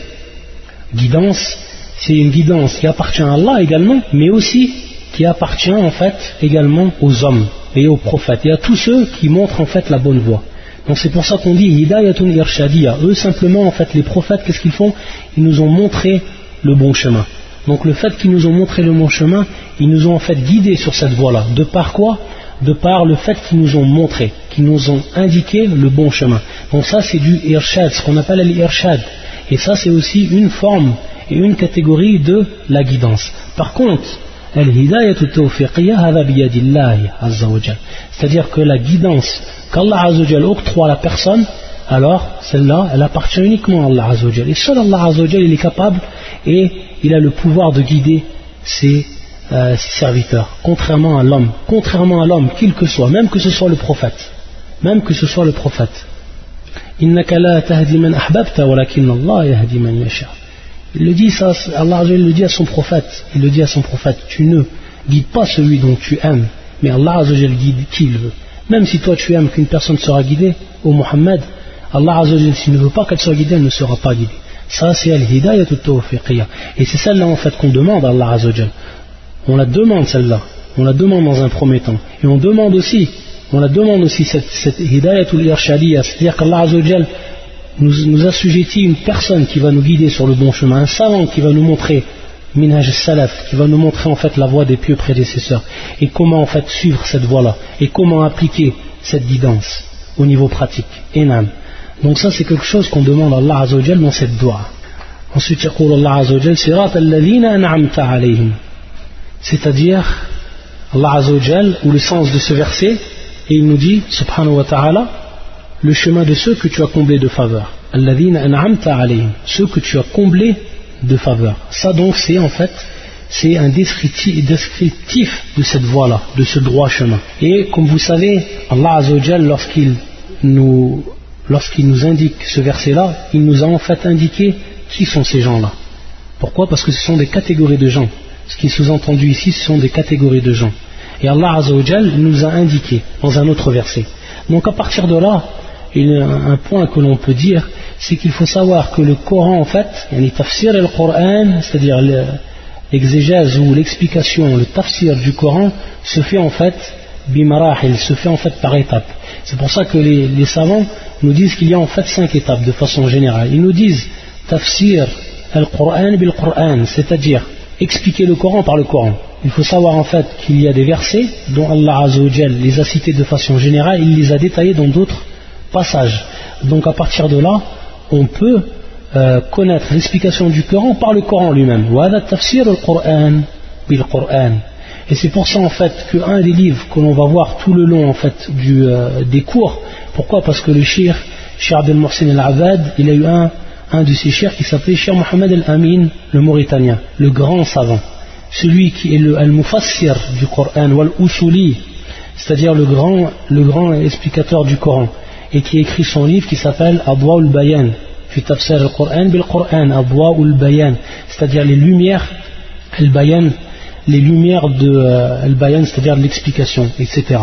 guidance, c'est une guidance qui appartient à Allah également, mais aussi qui appartient en fait également aux hommes et aux prophètes et à tous ceux qui montrent en fait la bonne voie. Donc c'est pour ça qu'on dit hidayatun irshadiyya. Eux simplement en fait les prophètes, qu'est-ce qu'ils font? Ils nous ont montré le bon chemin. Donc le fait qu'ils nous ont montré le bon chemin, ils nous ont en fait guidés sur cette voie-là. De par quoi? De par le fait qu'ils nous ont montré, qu'ils nous ont indiqué le bon chemin. Donc ça c'est du irshad, ce qu'on appelle l'irshad. Et ça c'est aussi une forme et une catégorie de la guidance. Par contre, al-hidayatu tawfiqiyya hada biyadillahi azza wa jal. C'est-à-dire que la guidance qu'Allah azza wa jal octroie à la personne, alors celle-là, elle appartient uniquement à Allah azza wa jal. Et seul Allah azza wa jal, il est capable et il a le pouvoir de guider ses serviteurs, contrairement à l'homme, qu'il que soit, même que ce soit le prophète. Innaka la tahdi man ahbabta walakin Allah yahdi man yasha. Il le dit ça, Allah le dit à son prophète, tu ne guides pas celui dont tu aimes, mais Allah guide qui il veut. Même si toi tu aimes qu'une personne sera guidée, ô Muhammad, Allah s'il ne veut pas qu'elle soit guidée, elle ne sera pas guidée. Ça c'est al-hidayatu tawfiqiyya. Et c'est celle-là en fait qu'on demande à Allah Azzawajal. On la demande celle-là, on la demande dans un premier temps. Et on demande aussi cette hidayatul irshadiyya, c'est-à-dire qu'Allah Azzawajal nous assujettit une personne qui va nous guider sur le bon chemin, un savant qui va nous montrer minhaj salaf, qui va nous montrer en fait la voie des pieux prédécesseurs et comment en fait suivre cette voie-là et comment appliquer cette guidance. au niveau pratique. Enam. Donc ça c'est quelque chose qu'on demande à Allah Azza wa Jal dans cette dua. Ensuite, يقول Allah Azza wa Jal, صراط الذين أنعمت عليهم. C'est-à-dire, Allah Azza wa Jal, ou le sens de ce verset, et il nous dit, subhanahu wa ta'ala, le chemin de ceux que tu as comblés de faveur. الذين أنعمت عليهم. Ceux que tu as comblés de faveur. Ça donc c'est en fait, c'est un descriptif de cette voie-là, de ce droit chemin. Et comme vous savez, Allah Azza wa Jal, lorsqu'il nous indique ce verset-là, il nous a en fait indiqué qui sont ces gens-là. Pourquoi? Parce que ce sont des catégories de gens. Ce qui est sous-entendu ici, ce sont des catégories de gens. Et Allah Azza wa Jal nous a indiqué dans un autre verset. Donc à partir de là, il y a un point que l'on peut dire, c'est qu'il faut savoir que le Coran en fait, yani tafsir al-Qur'an, c'est-à-dire l'exégèse ou l'explication, le tafsir du Coran se fait en fait bimarahil, se fait en fait par étapes. C'est pour ça que les savants nous disent qu'il y a en fait 5 étapes de façon générale. Ils nous disent tafsir al-Qur'an bil-Qur'an, c'est-à-dire expliquer le Coran par le Coran. Il faut savoir en fait qu'il y a des versets dont Allah Azza wa Jal les a cités de façon générale, il les a détaillés dans d'autres passages. Donc à partir de là, on peut connaître l'explication du Coran par le Coran lui-même. Wa hadha tafsir al-Qur'an bil-Qur'an. Et c'est pour ça en fait qu'un des livres que l'on va voir tout le long en fait des cours, pourquoi? Parce que le Cheikh Abdel Mohsen Al-Abad, il a eu un de ses cheikhs qui s'appelait Cheikh Mohamed Al-Amin, le Mauritanien, le grand savant, celui qui est le Al-Mufassir du Coran, Wal-Usuli, c'est-à-dire le grand explicateur du Coran, et qui écrit son livre qui s'appelle Adwa'ul Bayan, fi tafsir al-Qur'an bil-Qur'an, Adwa'ul Bayan, c'est-à-dire les lumières, al-Bayan, les lumières de al-Bayan, c'est-à-dire de l'explication, etc.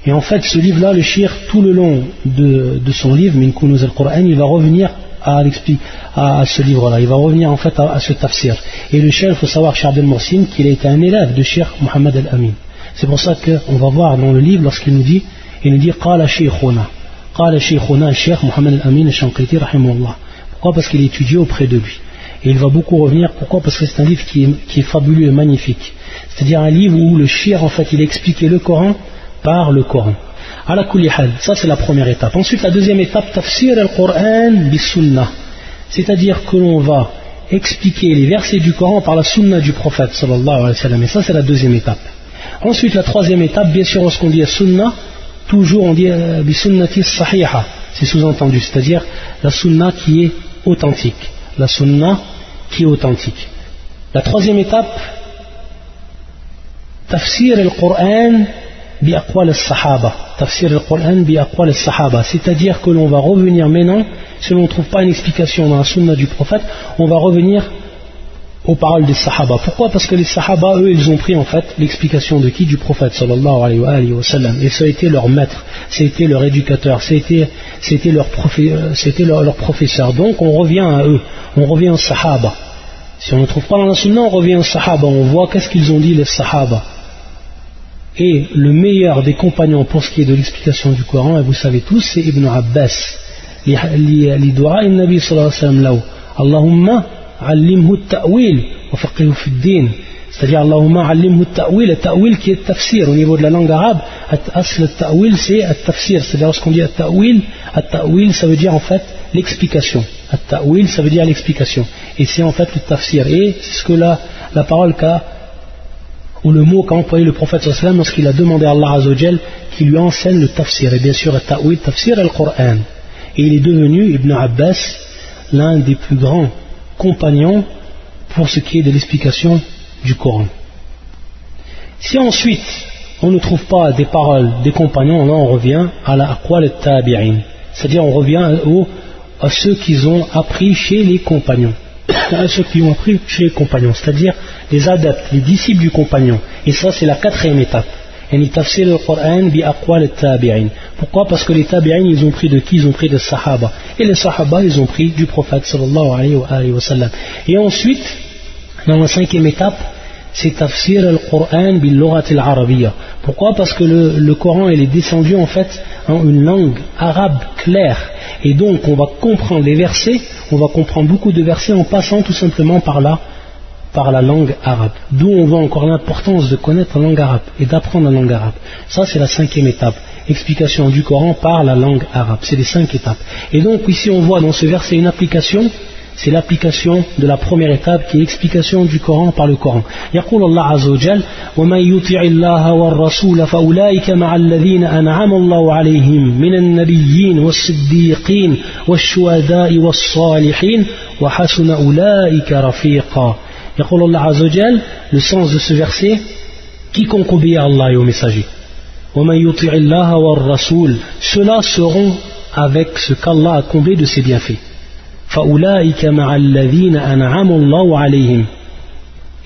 Et en fait, ce livre-là, le Cheikh, tout le long de son livre, Min Kunuz al-Qur'an, il va revenir à ce livre-là, il va revenir en fait à ce tafsir. Et le Cheikh, il faut savoir, Cheikh Abdel Mohsin, qu'il a été un élève de Cheikh Mohamed Al-Amin. C'est pour ça qu'on va voir dans le livre, lorsqu'il nous dit, Qala Sheikhuna. Qala Sheikhuna, Cheikh Mohamed Al-Amin al-Shanqiti, rahimahullah. Pourquoi? Parce qu'il étudie auprès de lui. Et il va beaucoup revenir. Pourquoi? Parce que c'est un livre qui est fabuleux et magnifique. C'est-à-dire un livre où le Cheikh, en fait, il expliquait le Coran par le Coran. Ala kulli hal, ça c'est la première étape. Ensuite, la deuxième étape, tafsir al-Qur'an bis-sunnah. C'est-à-dire que l'on va expliquer les versets du Coran par la sunna du prophète sallallahu alayhi wa sallam. Et ça c'est la deuxième étape. Ensuite, la troisième étape, bien sûr, lorsqu'on dit sunna, toujours on dit bi-sunnati sahiha. C'est sous-entendu, c'est-à-dire la sunna qui est authentique. La sunna qui est authentique. La troisième étape, tafsir al-Qur'an bi-aqwal al-sahaba. Tafsir al-Qur'an bi-aqwal al-sahaba. C'est-à-dire que l'on va revenir maintenant, si on ne trouve pas une explication dans la sunna du prophète, on va revenir aux paroles des sahaba. Pourquoi? Parce que les sahaba, eux, ils ont pris en fait l'explication de qui? Du prophète sallallahu alayhi wa sallam. Et ça a été leur maître, c'était leur éducateur, c'était leur professeur. Donc on revient à eux, on revient aux sahaba. Si on ne trouve pas dans la sunna, on revient aux sahaba, on voit qu'est-ce qu'ils ont dit les sahaba. Et le meilleur des compagnons pour ce qui est de l'explication du Coran, et vous savez tous, c'est Ibn Abbas. لدعاء النبي صلى الله عليه وسلم له اللهم علمه التأويل وفقهه في الدين, c'est-à-dire اللهم علمه التأويل, التأويل qui est tafsir au niveau de la langue arabe. Asl al-ta'wil c'est al-tafsir, c'est-à-dire lorsqu'on dit al-ta'wil ça veut dire en fait l'explication. Al-ta'wil ça veut dire l'explication, et c'est en fait le tafsir. Et c'est ce que la parole ou le mot qu'a employé le prophète sallallahu alayhi wa sallam lorsqu'il a demandé à Allah Azza wa Jal qui lui enseigne le tafsir. Et bien sûr al-ta'wil, tafsir al-Qur'an. Et il est devenu, Ibn Abbas, l'un des plus grands compagnons pour ce qui est de l'explication du Coran. Si ensuite on ne trouve pas des paroles des compagnons, là on revient à la aqwal al-tabi'in, c'est-à-dire on revient à ceux qui ont appris chez les compagnons, à ceux qui ont appris chez les compagnons, c'est-à-dire les adeptes, les disciples du compagnon. Et ça c'est la quatrième étape. Tafsir al-Qur'an bi aqwal al-tabi'in. Pourquoi? Parce que les tabi'in, ils ont pris de qui? Ils ont pris des sahaba. Et les sahaba, ils ont pris du prophète sallallahu alayhi wa sallam. Et ensuite, dans la cinquième étape, c'est tafsir al-Qur'an bil lughat al-arabiyya. Pourquoi? Parce que le Coran, il est descendu en fait en une langue arabe claire. Et donc, on va comprendre les versets, on va comprendre beaucoup de versets en passant tout simplement par la langue arabe. D'où on voit encore l'importance de connaître la langue arabe et d'apprendre la langue arabe. Ça c'est la cinquième étape. explication du Coran par la langue arabe. C'est les 5 étapes. Et donc ici on voit dans ce verset une application, c'est l'application de la première étape qui est l'explication du Coran par le Coran. يقول الله عز وجل ومن يطع الله والرسول فأولئك مع الذين أنعم الله عليهم من النبيين والصديقين والشهداء والصالحين وحسن أولئك رفيقا. يقول الله عز وجل, le sens de ce verset, quiconque obéit à Allah et au messager. ومن يطع الله والرسول, ceux-là seront avec ce qu'Allah a comblé de ses bienfaits. فَأُولَٰئِكَ مَعَ الَّذِينَ أَنْعَمَ اللَّهُ عَلَيْهِمْ.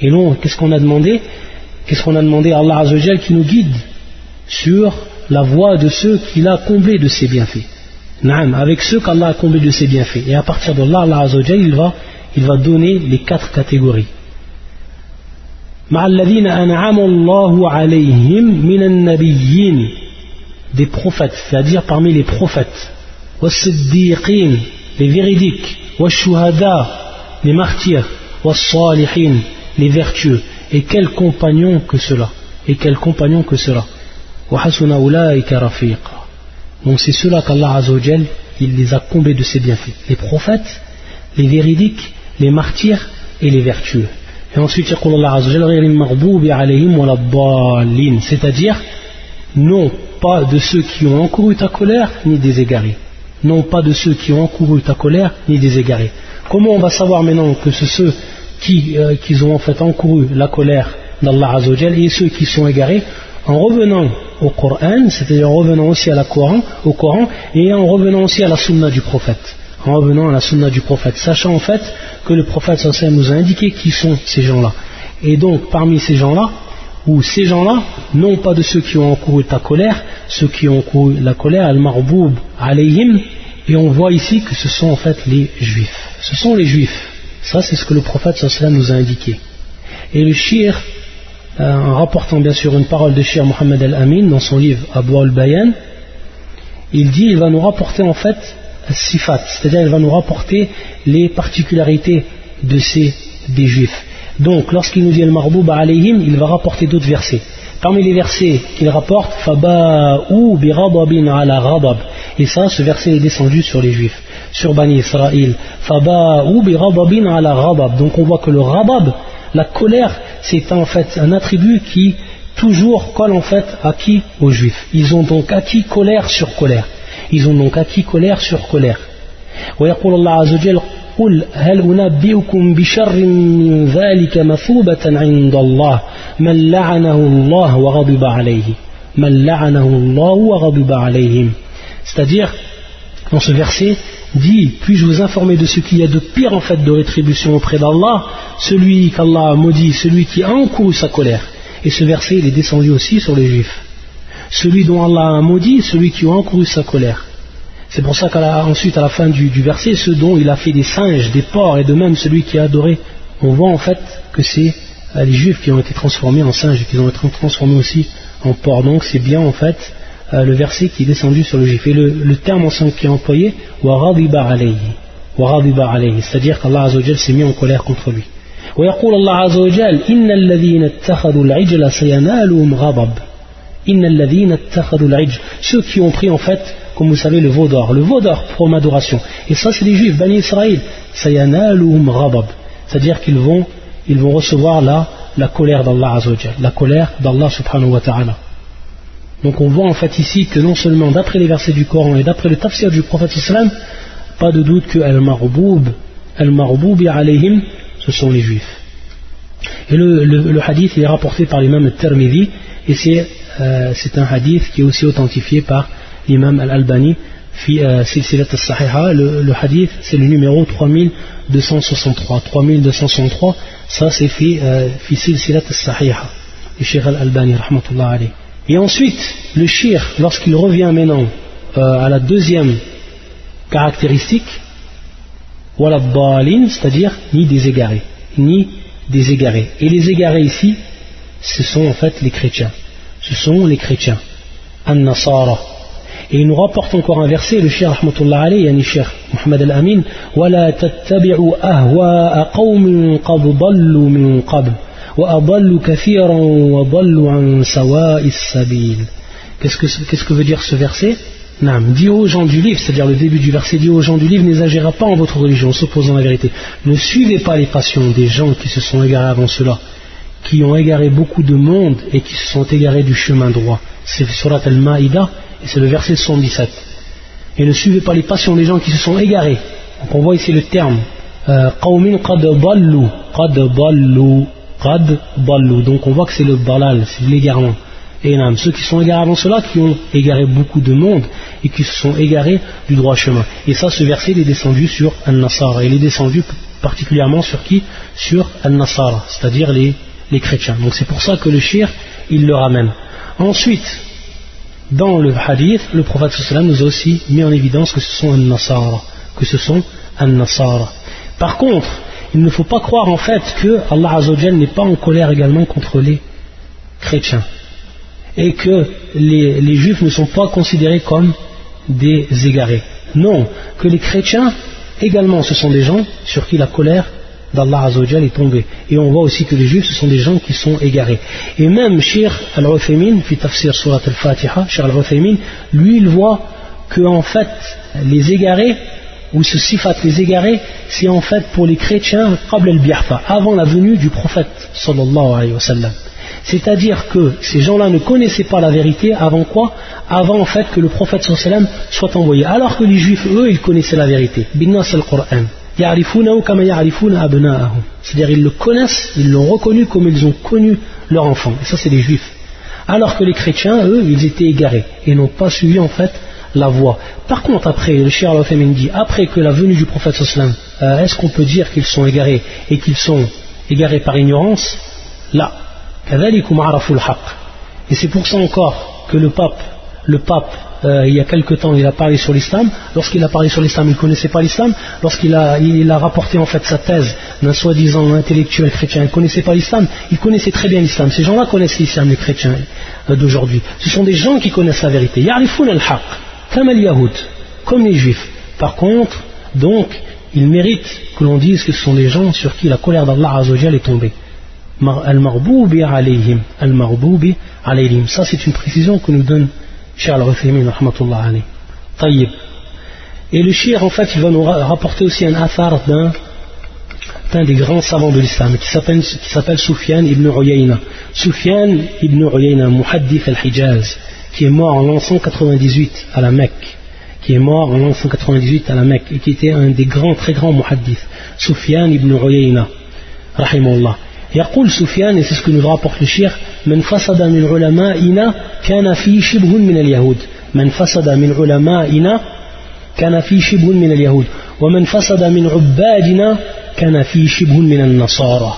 Et non, qu'est-ce qu'on a demandé? Qu'est-ce qu'on a demandé à Allah Azza wa Jal qui nous guide sur la voie de ceux qu'il a comblés de ses bienfaits. Naam, avec ceux qu'Allah a comblés de ses bienfaits. Et à partir de là, Allah Azza wa Jal, il va donner les 4 catégories. مَعَ الَّذِينَ أَنْعَمَ اللَّهُ عَلَيْهِمْ مِنَ النَّبِيِّينَ, des prophètes, c'est-à-dire parmi les prophètes. وَالصِّدِّيقِينَ, les véridiques, washuhada, les martyrs, wassalihin, les vertueux. Et quel compagnon que cela, et quel compagnon que cela. Wahasuna ulaika rafiqa. Donc c'est cela qu'Allah Azza wa Jal, il les a comblés de ses bienfaits. Les prophètes, les véridiques, les martyrs et les vertueux. Et ensuite, yaqul Allah Azza wa Jal, ghayril maghdubi alayhim wa laddallin, c'est-à-dire non pas de ceux qui ont encouru ta colère ni des égarés. Non pas de ceux qui ont encouru ta colère, ni des égarés. Comment on va savoir maintenant que c'est ceux qui ont en fait encouru la colère d'Allah Azza wa Jal et ceux qui sont égarés? En revenant au Coran, c'est-à-dire en revenant aussi au Coran et en revenant aussi à la sunna du prophète. En revenant à la sunna du prophète, sachant en fait que le prophète sallallahu alayhi wa sallam nous a indiqué qui sont ces gens-là. Et donc parmi ces gens-là, non pas de ceux qui ont encouru ta colère, ceux qui ont encouru la colère, al-marboub alayhim, et on voit ici que ce sont en fait les juifs. Ce sont les juifs. Ça c'est ce que le prophète sallallahu alayhi wa sallam nous a indiqué. Et le shir, en rapportant bien sûr une parole de shir Muhammad al-Amin dans son livre Abwa al-Bayan, il va nous rapporter en fait sifat, c'est-à-dire il va nous rapporter les particularités des juifs. Donc, lorsqu'il nous dit al-marboub alayhim, il va rapporter d'autres versets. Parmi les versets qu'il rapporte, faba'u bi ghadabin ala ghadab. Et ça, ce verset est descendu sur les Juifs, sur Bani Israël. Faba'u bi ghadabin ala ghadab. Donc, on voit que le ghadab, la colère, c'est en fait un attribut qui toujours colle en fait à qui? Aux Juifs. Ils ont donc acquis colère sur colère. ويقول الله عز وجل قل هل أنبئكم بشر من ذلك مثوبة عند الله من لعنه الله وغضب عليهم. C'est-à-dire, dans ce verset, dit, puis-je vous informer de ce qu'il y a de pire en fait de rétribution auprès d'Allah, celui qu'Allah a maudit, celui qui a encouru sa colère. Et ce verset, il est descendu aussi sur les Juifs. Celui dont Allah a maudit, celui qui a encouru sa colère. C'est pour ça qu'ensuite à la fin du verset, ceux dont il a fait des singes, des porcs, et de même celui qui a adoré, on voit en fait que c'est les Juifs qui ont été transformés en singes et qui ont été transformés aussi en porcs. Donc c'est bien en fait le verset qui est descendu sur le Juif. Et le terme ensemble qui est employé, وَغَضِبَ عَلَيْهِ, c'est-à-dire qu'Allah Azza wa Jal s'est mis en colère contre lui. ويقول الله عز وجل إن الذين اتخذوا العجل سينالهم غضب. إن الذين اتخذوا العجل, ceux qui ont pris en fait, comme vous savez, le veau d'or pour l'adoration. Et ça c'est les Juifs, Bani Israël. سينالهم غضب, c'est-à-dire qu'ils vont recevoir la colère d'Allah Azza wa Jal, la colère d'Allah subhanahu wa ta'ala. Donc on voit en fait ici que non seulement d'après les versets du Coran et d'après le tafsir du prophète sallam, pas de doute que al-marboub alayhim, ce sont les Juifs. Et le hadith il est rapporté par l'imam al-Tirmidhi, et c'est un hadith qui est aussi authentifié par l'imam al-Albani fi silsilat al-sahiha. Le hadith c'est le numéro 3263, ça c'est fi silsilat al-sahiha du Cheikh al-Albani rahmatullah alayh. Et ensuite le Cheikh, lorsqu'il revient maintenant à la deuxième caractéristique, wala dhalin, c'est-à-dire ni des égarés. Et les égarés ici, ce sont en fait les chrétiens. An-Nasara. Et il nous rapporte encore un verset, le Cheikh rahmatullah alayhi, yani Cheikh Muhammad al-Amin, وَلَا تَتَّبِعُوا أَهْوَاءَ قَوْمٍ قَدْ ضَلُّوا مِنْ قَبْلُ وَأَضَلُّوا كَثِيرًا وَضَلُّوا عَنْ سَوَاءِ السَّبِيلِ. Qu'est-ce que veut dire ce verset? Naam, dit aux gens du livre, c'est-à-dire le début du verset, dit aux gens du livre, n'exagérez pas en votre religion, s'opposant à la vérité. Ne suivez pas les passions des gens qui se sont égarés avant cela, qui ont égaré beaucoup de monde et qui se sont égarés du chemin droit. C'est Surat al-Ma'idah et c'est le verset 77. Et ne suivez pas les passions des gens qui se sont égarés. Donc on voit ici le terme qawmin qad dallu. Donc on voit que c'est le dalal, c'est l'égarement. Et ceux qui sont égarés avant cela, qui ont égaré beaucoup de monde et qui se sont égarés du droit chemin. Et ça, ce verset, il est descendu sur An-Nasara. Il est descendu particulièrement sur qui? Sur An-Nasara, c'est-à-dire les chrétiens. Donc c'est pour ça que le shir, il le ramène. Ensuite, dans le hadith, le prophète sallallahu nous a aussi mis en évidence que ce sont An-Nasara. Par contre, il ne faut pas croire en fait que Allah Azza wa Jal n'est pas en colère également contre les chrétiens. Et que les juifs ne sont pas considérés comme des égarés. Non, que les chrétiens également ce sont des gens sur qui la colère d'Allah Azza wa Jal est tombée. Et on voit aussi que les juifs ce sont des gens qui sont égarés. Et même Cheikh Al-Uthaymin, fi tafsir surat Al-Fatiha, Cheikh Al-Uthaymin, lui il voit que en fait les égarés, ou ce sifat les égarés, c'est en fait pour les chrétiens qabl al-bi'tha, avant la venue du prophète sallallahu alayhi wa sallam. C'est-à-dire que ces gens-là ne connaissaient pas la vérité avant quoi? Avant en fait que le prophète sallallahu alayhi wa sallam soit envoyé. Alors que les juifs, eux, ils connaissaient la vérité. Binnas al-Qur'an. Ya'rifunahu kama ya'rifuna abna'ahum. C'est-à-dire ils le connaissent, ils l'ont reconnu comme ils ont connu leur enfant. Et ça c'est les juifs. Alors que les chrétiens, eux, ils étaient égarés et n'ont pas suivi en fait la voie. Par contre, après, le Cheikh Al-Uthaymin dit, après que la venue du prophète sallallahu alayhi wa sallam, est-ce qu'on peut dire qu'ils sont égarés et qu'ils sont égarés par ignorance? Là. Et c'est pour ça encore que le pape il y a quelque temps il a parlé sur l'islam. Lorsqu'il a parlé sur l'islam, il ne connaissait pas l'islam. Lorsqu'il a rapporté en fait sa thèse d'un soi-disant intellectuel chrétien, il ne connaissait pas l'islam. Il connaissait très bien l'islam. Ces gens-là connaissent l'islam, les chrétiens d'aujourd'hui. Ce sont des gens qui connaissent la vérité. Ya'rifun al-haq comme al-yahoud, comme les juifs. Par contre, donc, ils méritent que l'on dise que ce sont des gens sur qui la colère d'Allah Azza wa Jal est tombée. Al-Maghboubi alayhim. Al-Maghboubi alayhim. Ça, c'est une précision que nous donne Cheikh Al-Uthaymin rahmatullah alayhi. Tayyib. Et le Cheikh, en fait, il va nous rapporter aussi un athar d'un des grands savants de l'islam qui s'appelle Sufyan ibn Uyayna. Sufyan ibn Uyayna, muhaddith al-Hijaz, qui est mort en l'an 198 à la Mecque. Qui est mort en l'an 198 à la Mecque et qui était un des grands, très grands muhaddith. Sufyan ibn Uyayna, rahimahullah. يقول سفيان, et c'est ce que nous rapporte le Cheikh, من فسد من علمائنا كان فيه شبه من اليهود. من فسد من علمائنا كان فيه شبه من اليهود ومن فسد من عبادنا كان فيه شبه من النصارى.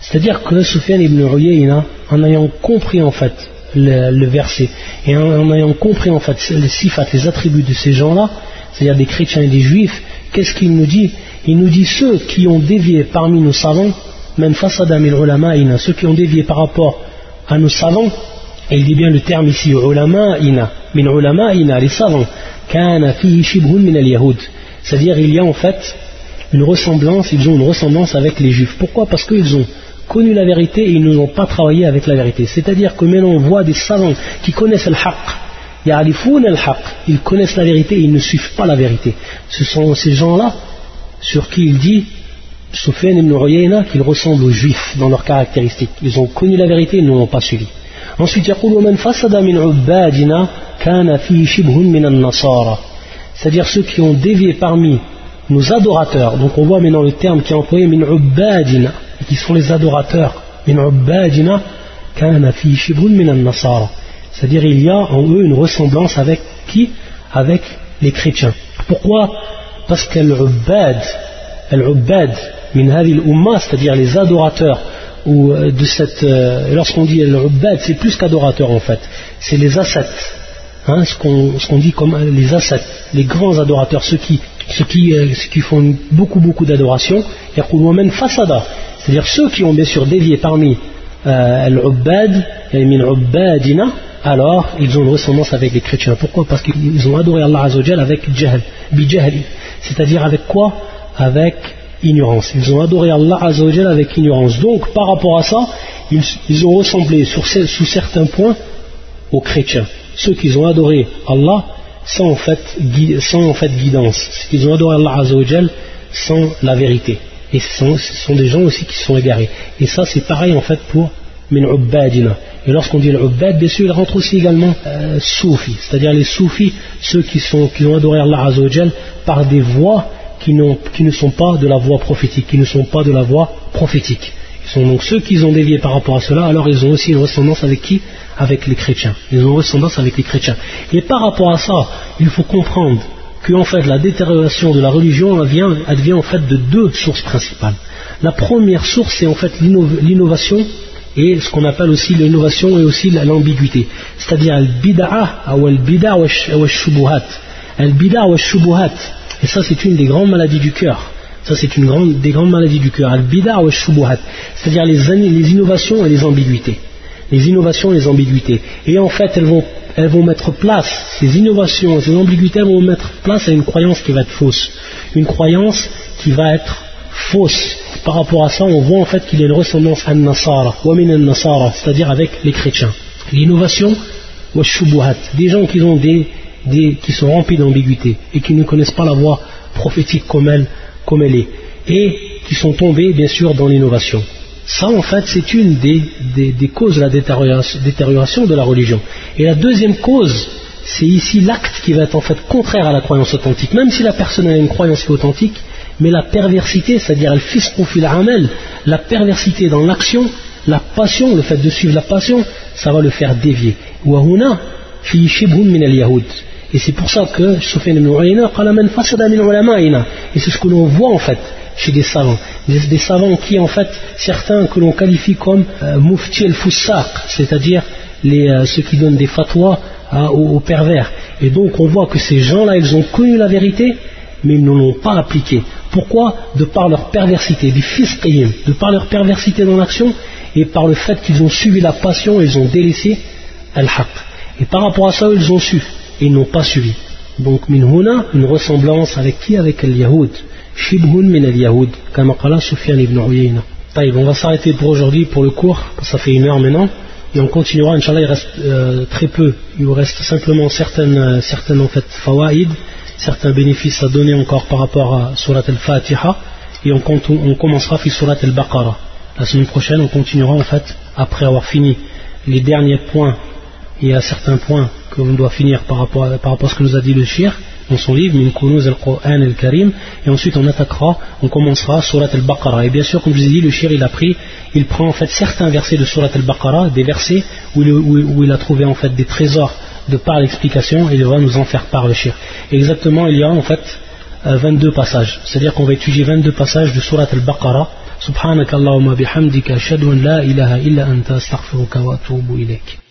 C'est-à-dire que Sufyan ibn Uyayna, en ayant compris en fait le verset et en ayant compris en fait les sifat, les attributs de ces gens-là, c'est-à-dire des chrétiens et des juifs, qu'est-ce qu'il nous dit? Il nous dit ceux qui ont dévié parmi nos savants, man fasada min ulama'ina, ceux qui ont dévié par rapport à nos savants, et il dit bien le terme ici, ulama'ina, min ulama'ina, les savants, kana fihi shibhun min al-yahoud, c'est-à-dire il y a en fait une ressemblance, ils ont une ressemblance avec les juifs. Pourquoi? Parce qu'ils ont connu la vérité et ils ne l'ont pas travaillé avec la vérité. C'est-à-dire que maintenant on voit des savants qui connaissent al-haq, ya'rifun al-haq, ils connaissent la vérité et ils ne suivent pas la vérité. Ce sont ces gens-là sur qui il dit Sufyan ibn Uyayna qu'ils ressemblent aux juifs dans leurs caractéristiques. Ils ont connu la vérité et ils ne l'ont pas suivi. Ensuite, يقول ومن فسد من عبادنا كان فيه شبه من النصارى, c'est-à-dire ceux qui ont dévié parmi nos adorateurs. Donc on voit maintenant le terme qui est employé min ubbadina, qui sont les adorateurs. Min ubbadina kana fihi shibhun min an-nasara, c'est-à-dire il y a en eux une ressemblance avec qui? Avec les chrétiens. Pourquoi? Parce qu'al-ubbad min hadhi al-umma, c'est-à-dire les adorateurs ou de cette lorsqu'on dit al-ubbad, c'est plus qu'adorateurs en fait, c'est les ascètes, hein, ce qu'on dit comme les ascètes, les grands adorateurs, ceux qui font beaucoup d'adoration. Yaqulu man fasada, c'est-à-dire ceux qui ont bien sûr dévié parmi al-ubbad et min ubbadina, alors ils ont une ressemblance avec les chrétiens. Pourquoi? Parce qu'ils ont adoré Allah Azza wa Jal avec jahl, bi-jahli, c'est-à-dire avec quoi? Avec ignorance. Ils ont adoré Allah Azza wa Jal avec ignorance. Donc par rapport à ça, ils ont ressemblé sous certains points aux chrétiens. ceux qui ont adoré Allah sans en fait guidance, ceux qui ont adoré Allah Azza wa Jal sans la vérité. Et ce sont des gens aussi qui sont égarés. Et ça c'est pareil en fait pour min ubbadina. Et lorsqu'on dit l'ubbad, bien sûr il rentre aussi également soufis, c'est-à-dire les soufis, ceux qui ont adoré Allah Azza wa Jal par des voies qui ne sont pas de la voie prophétique, qui ne sont pas de la voie prophétique. Ils sont donc ceux qui ont dévié par rapport à cela, alors ils ont aussi une ressemblance avec qui? Avec les chrétiens. Ils ont une ressemblance avec les chrétiens. Et par rapport à ça, il faut comprendre que en fait la détérioration de la religion advient en fait de deux sources principales. La première source c'est en fait l'innovation et ce qu'on appelle aussi l'innovation et aussi l'ambiguïté. C'est-à-dire al-bid'a ou al-bid'a ou al-shubuhat. Al-bid'a ou al-shubuhat. Et ça c'est une des grandes maladies du cœur. Ça c'est une des grandes maladies du cœur. Al-bid'a ou al-shubuhat. C'est-à-dire les innovations et les ambiguïtés. Les innovations et les ambiguïtés. Et en fait elles vont mettre place, ces innovations, ces ambiguïtés, elles vont mettre place à une croyance qui va être fausse. Une croyance qui va être fausse. Par rapport à ça, on voit en fait qu'il y a une ressemblance an-nasara, wa min an-nasara, c'est-à-dire avec les chrétiens. L'innovation, wa shubuhat, des gens qui sont remplis d'ambiguïté et qui ne connaissent pas la voie prophétique comme elle est, et qui sont tombés bien sûr dans l'innovation. Ça en fait c'est une des causes de la détérioration de la religion. Et la deuxième cause, c'est ici l'acte qui va être en fait contraire à la croyance authentique, même si la personne a une croyance qui est authentique, mais la perversité, c'est-à-dire al-fisqu fil amal, la perversité dans l'action, la passion, le fait de suivre la passion, ça va le faire dévier. Wa huna fi shibhun min al-yahud. Et c'est pour ça que Sufyan ibn Uyayna qala man fasada min ulama'ina, et c'est ce que l'on voit en fait chez des savants qui en fait, certains que l'on qualifie comme mufti al-fussaq, c'est-à-dire ceux qui donnent des fatwas aux pervers. Et donc on voit que ces gens-là, ils ont connu la vérité, mais ils ne l'ont pas appliquée. Pourquoi? De par leur perversité, de par leur perversité dans l'action, et par le fait qu'ils ont suivi la passion, ils ont délaissé al-haq. Et par rapport à ça, ils ont su, et ils n'ont pas suivi. Donc min huna, une ressemblance avec qui? Avec al-yahoud. Shibhun min al-yahoud, comme qala Sufyan ibn Uyayna. On va s'arrêter pour aujourd'hui, pour le cours, ça fait 1 heure maintenant, et on continuera, Inch'Allah, il reste très peu, il vous reste simplement certaines en fait fawaïd, certains bénéfices à donner encore par rapport à Surat al-Fatiha, et on commencera fi Surat al-Baqarah. La semaine prochaine, on continuera en fait, après avoir fini les derniers points, il y a certains points que l'on doit finir par rapport à ce que nous a dit le Cheikh dans son livre Min Kunuz al-Qur'an al-Karim, et ensuite on commencera Surat al-Baqarah. Et bien sûr, comme je vous ai dit, le Cheikh il prend en fait certains versets de Surat al-Baqarah, des versets où il a trouvé en fait des trésors de par l'explication, et il va nous en faire part, le Cheikh. Exactement, il y a en fait 22 passages, c'est-à-dire qu'on va étudier 22 passages de Surat al-Baqarah. Subhanakallahumma bihamdika ashhadu an la ilaha illa anta astaghfiruka wa atubu ilayk.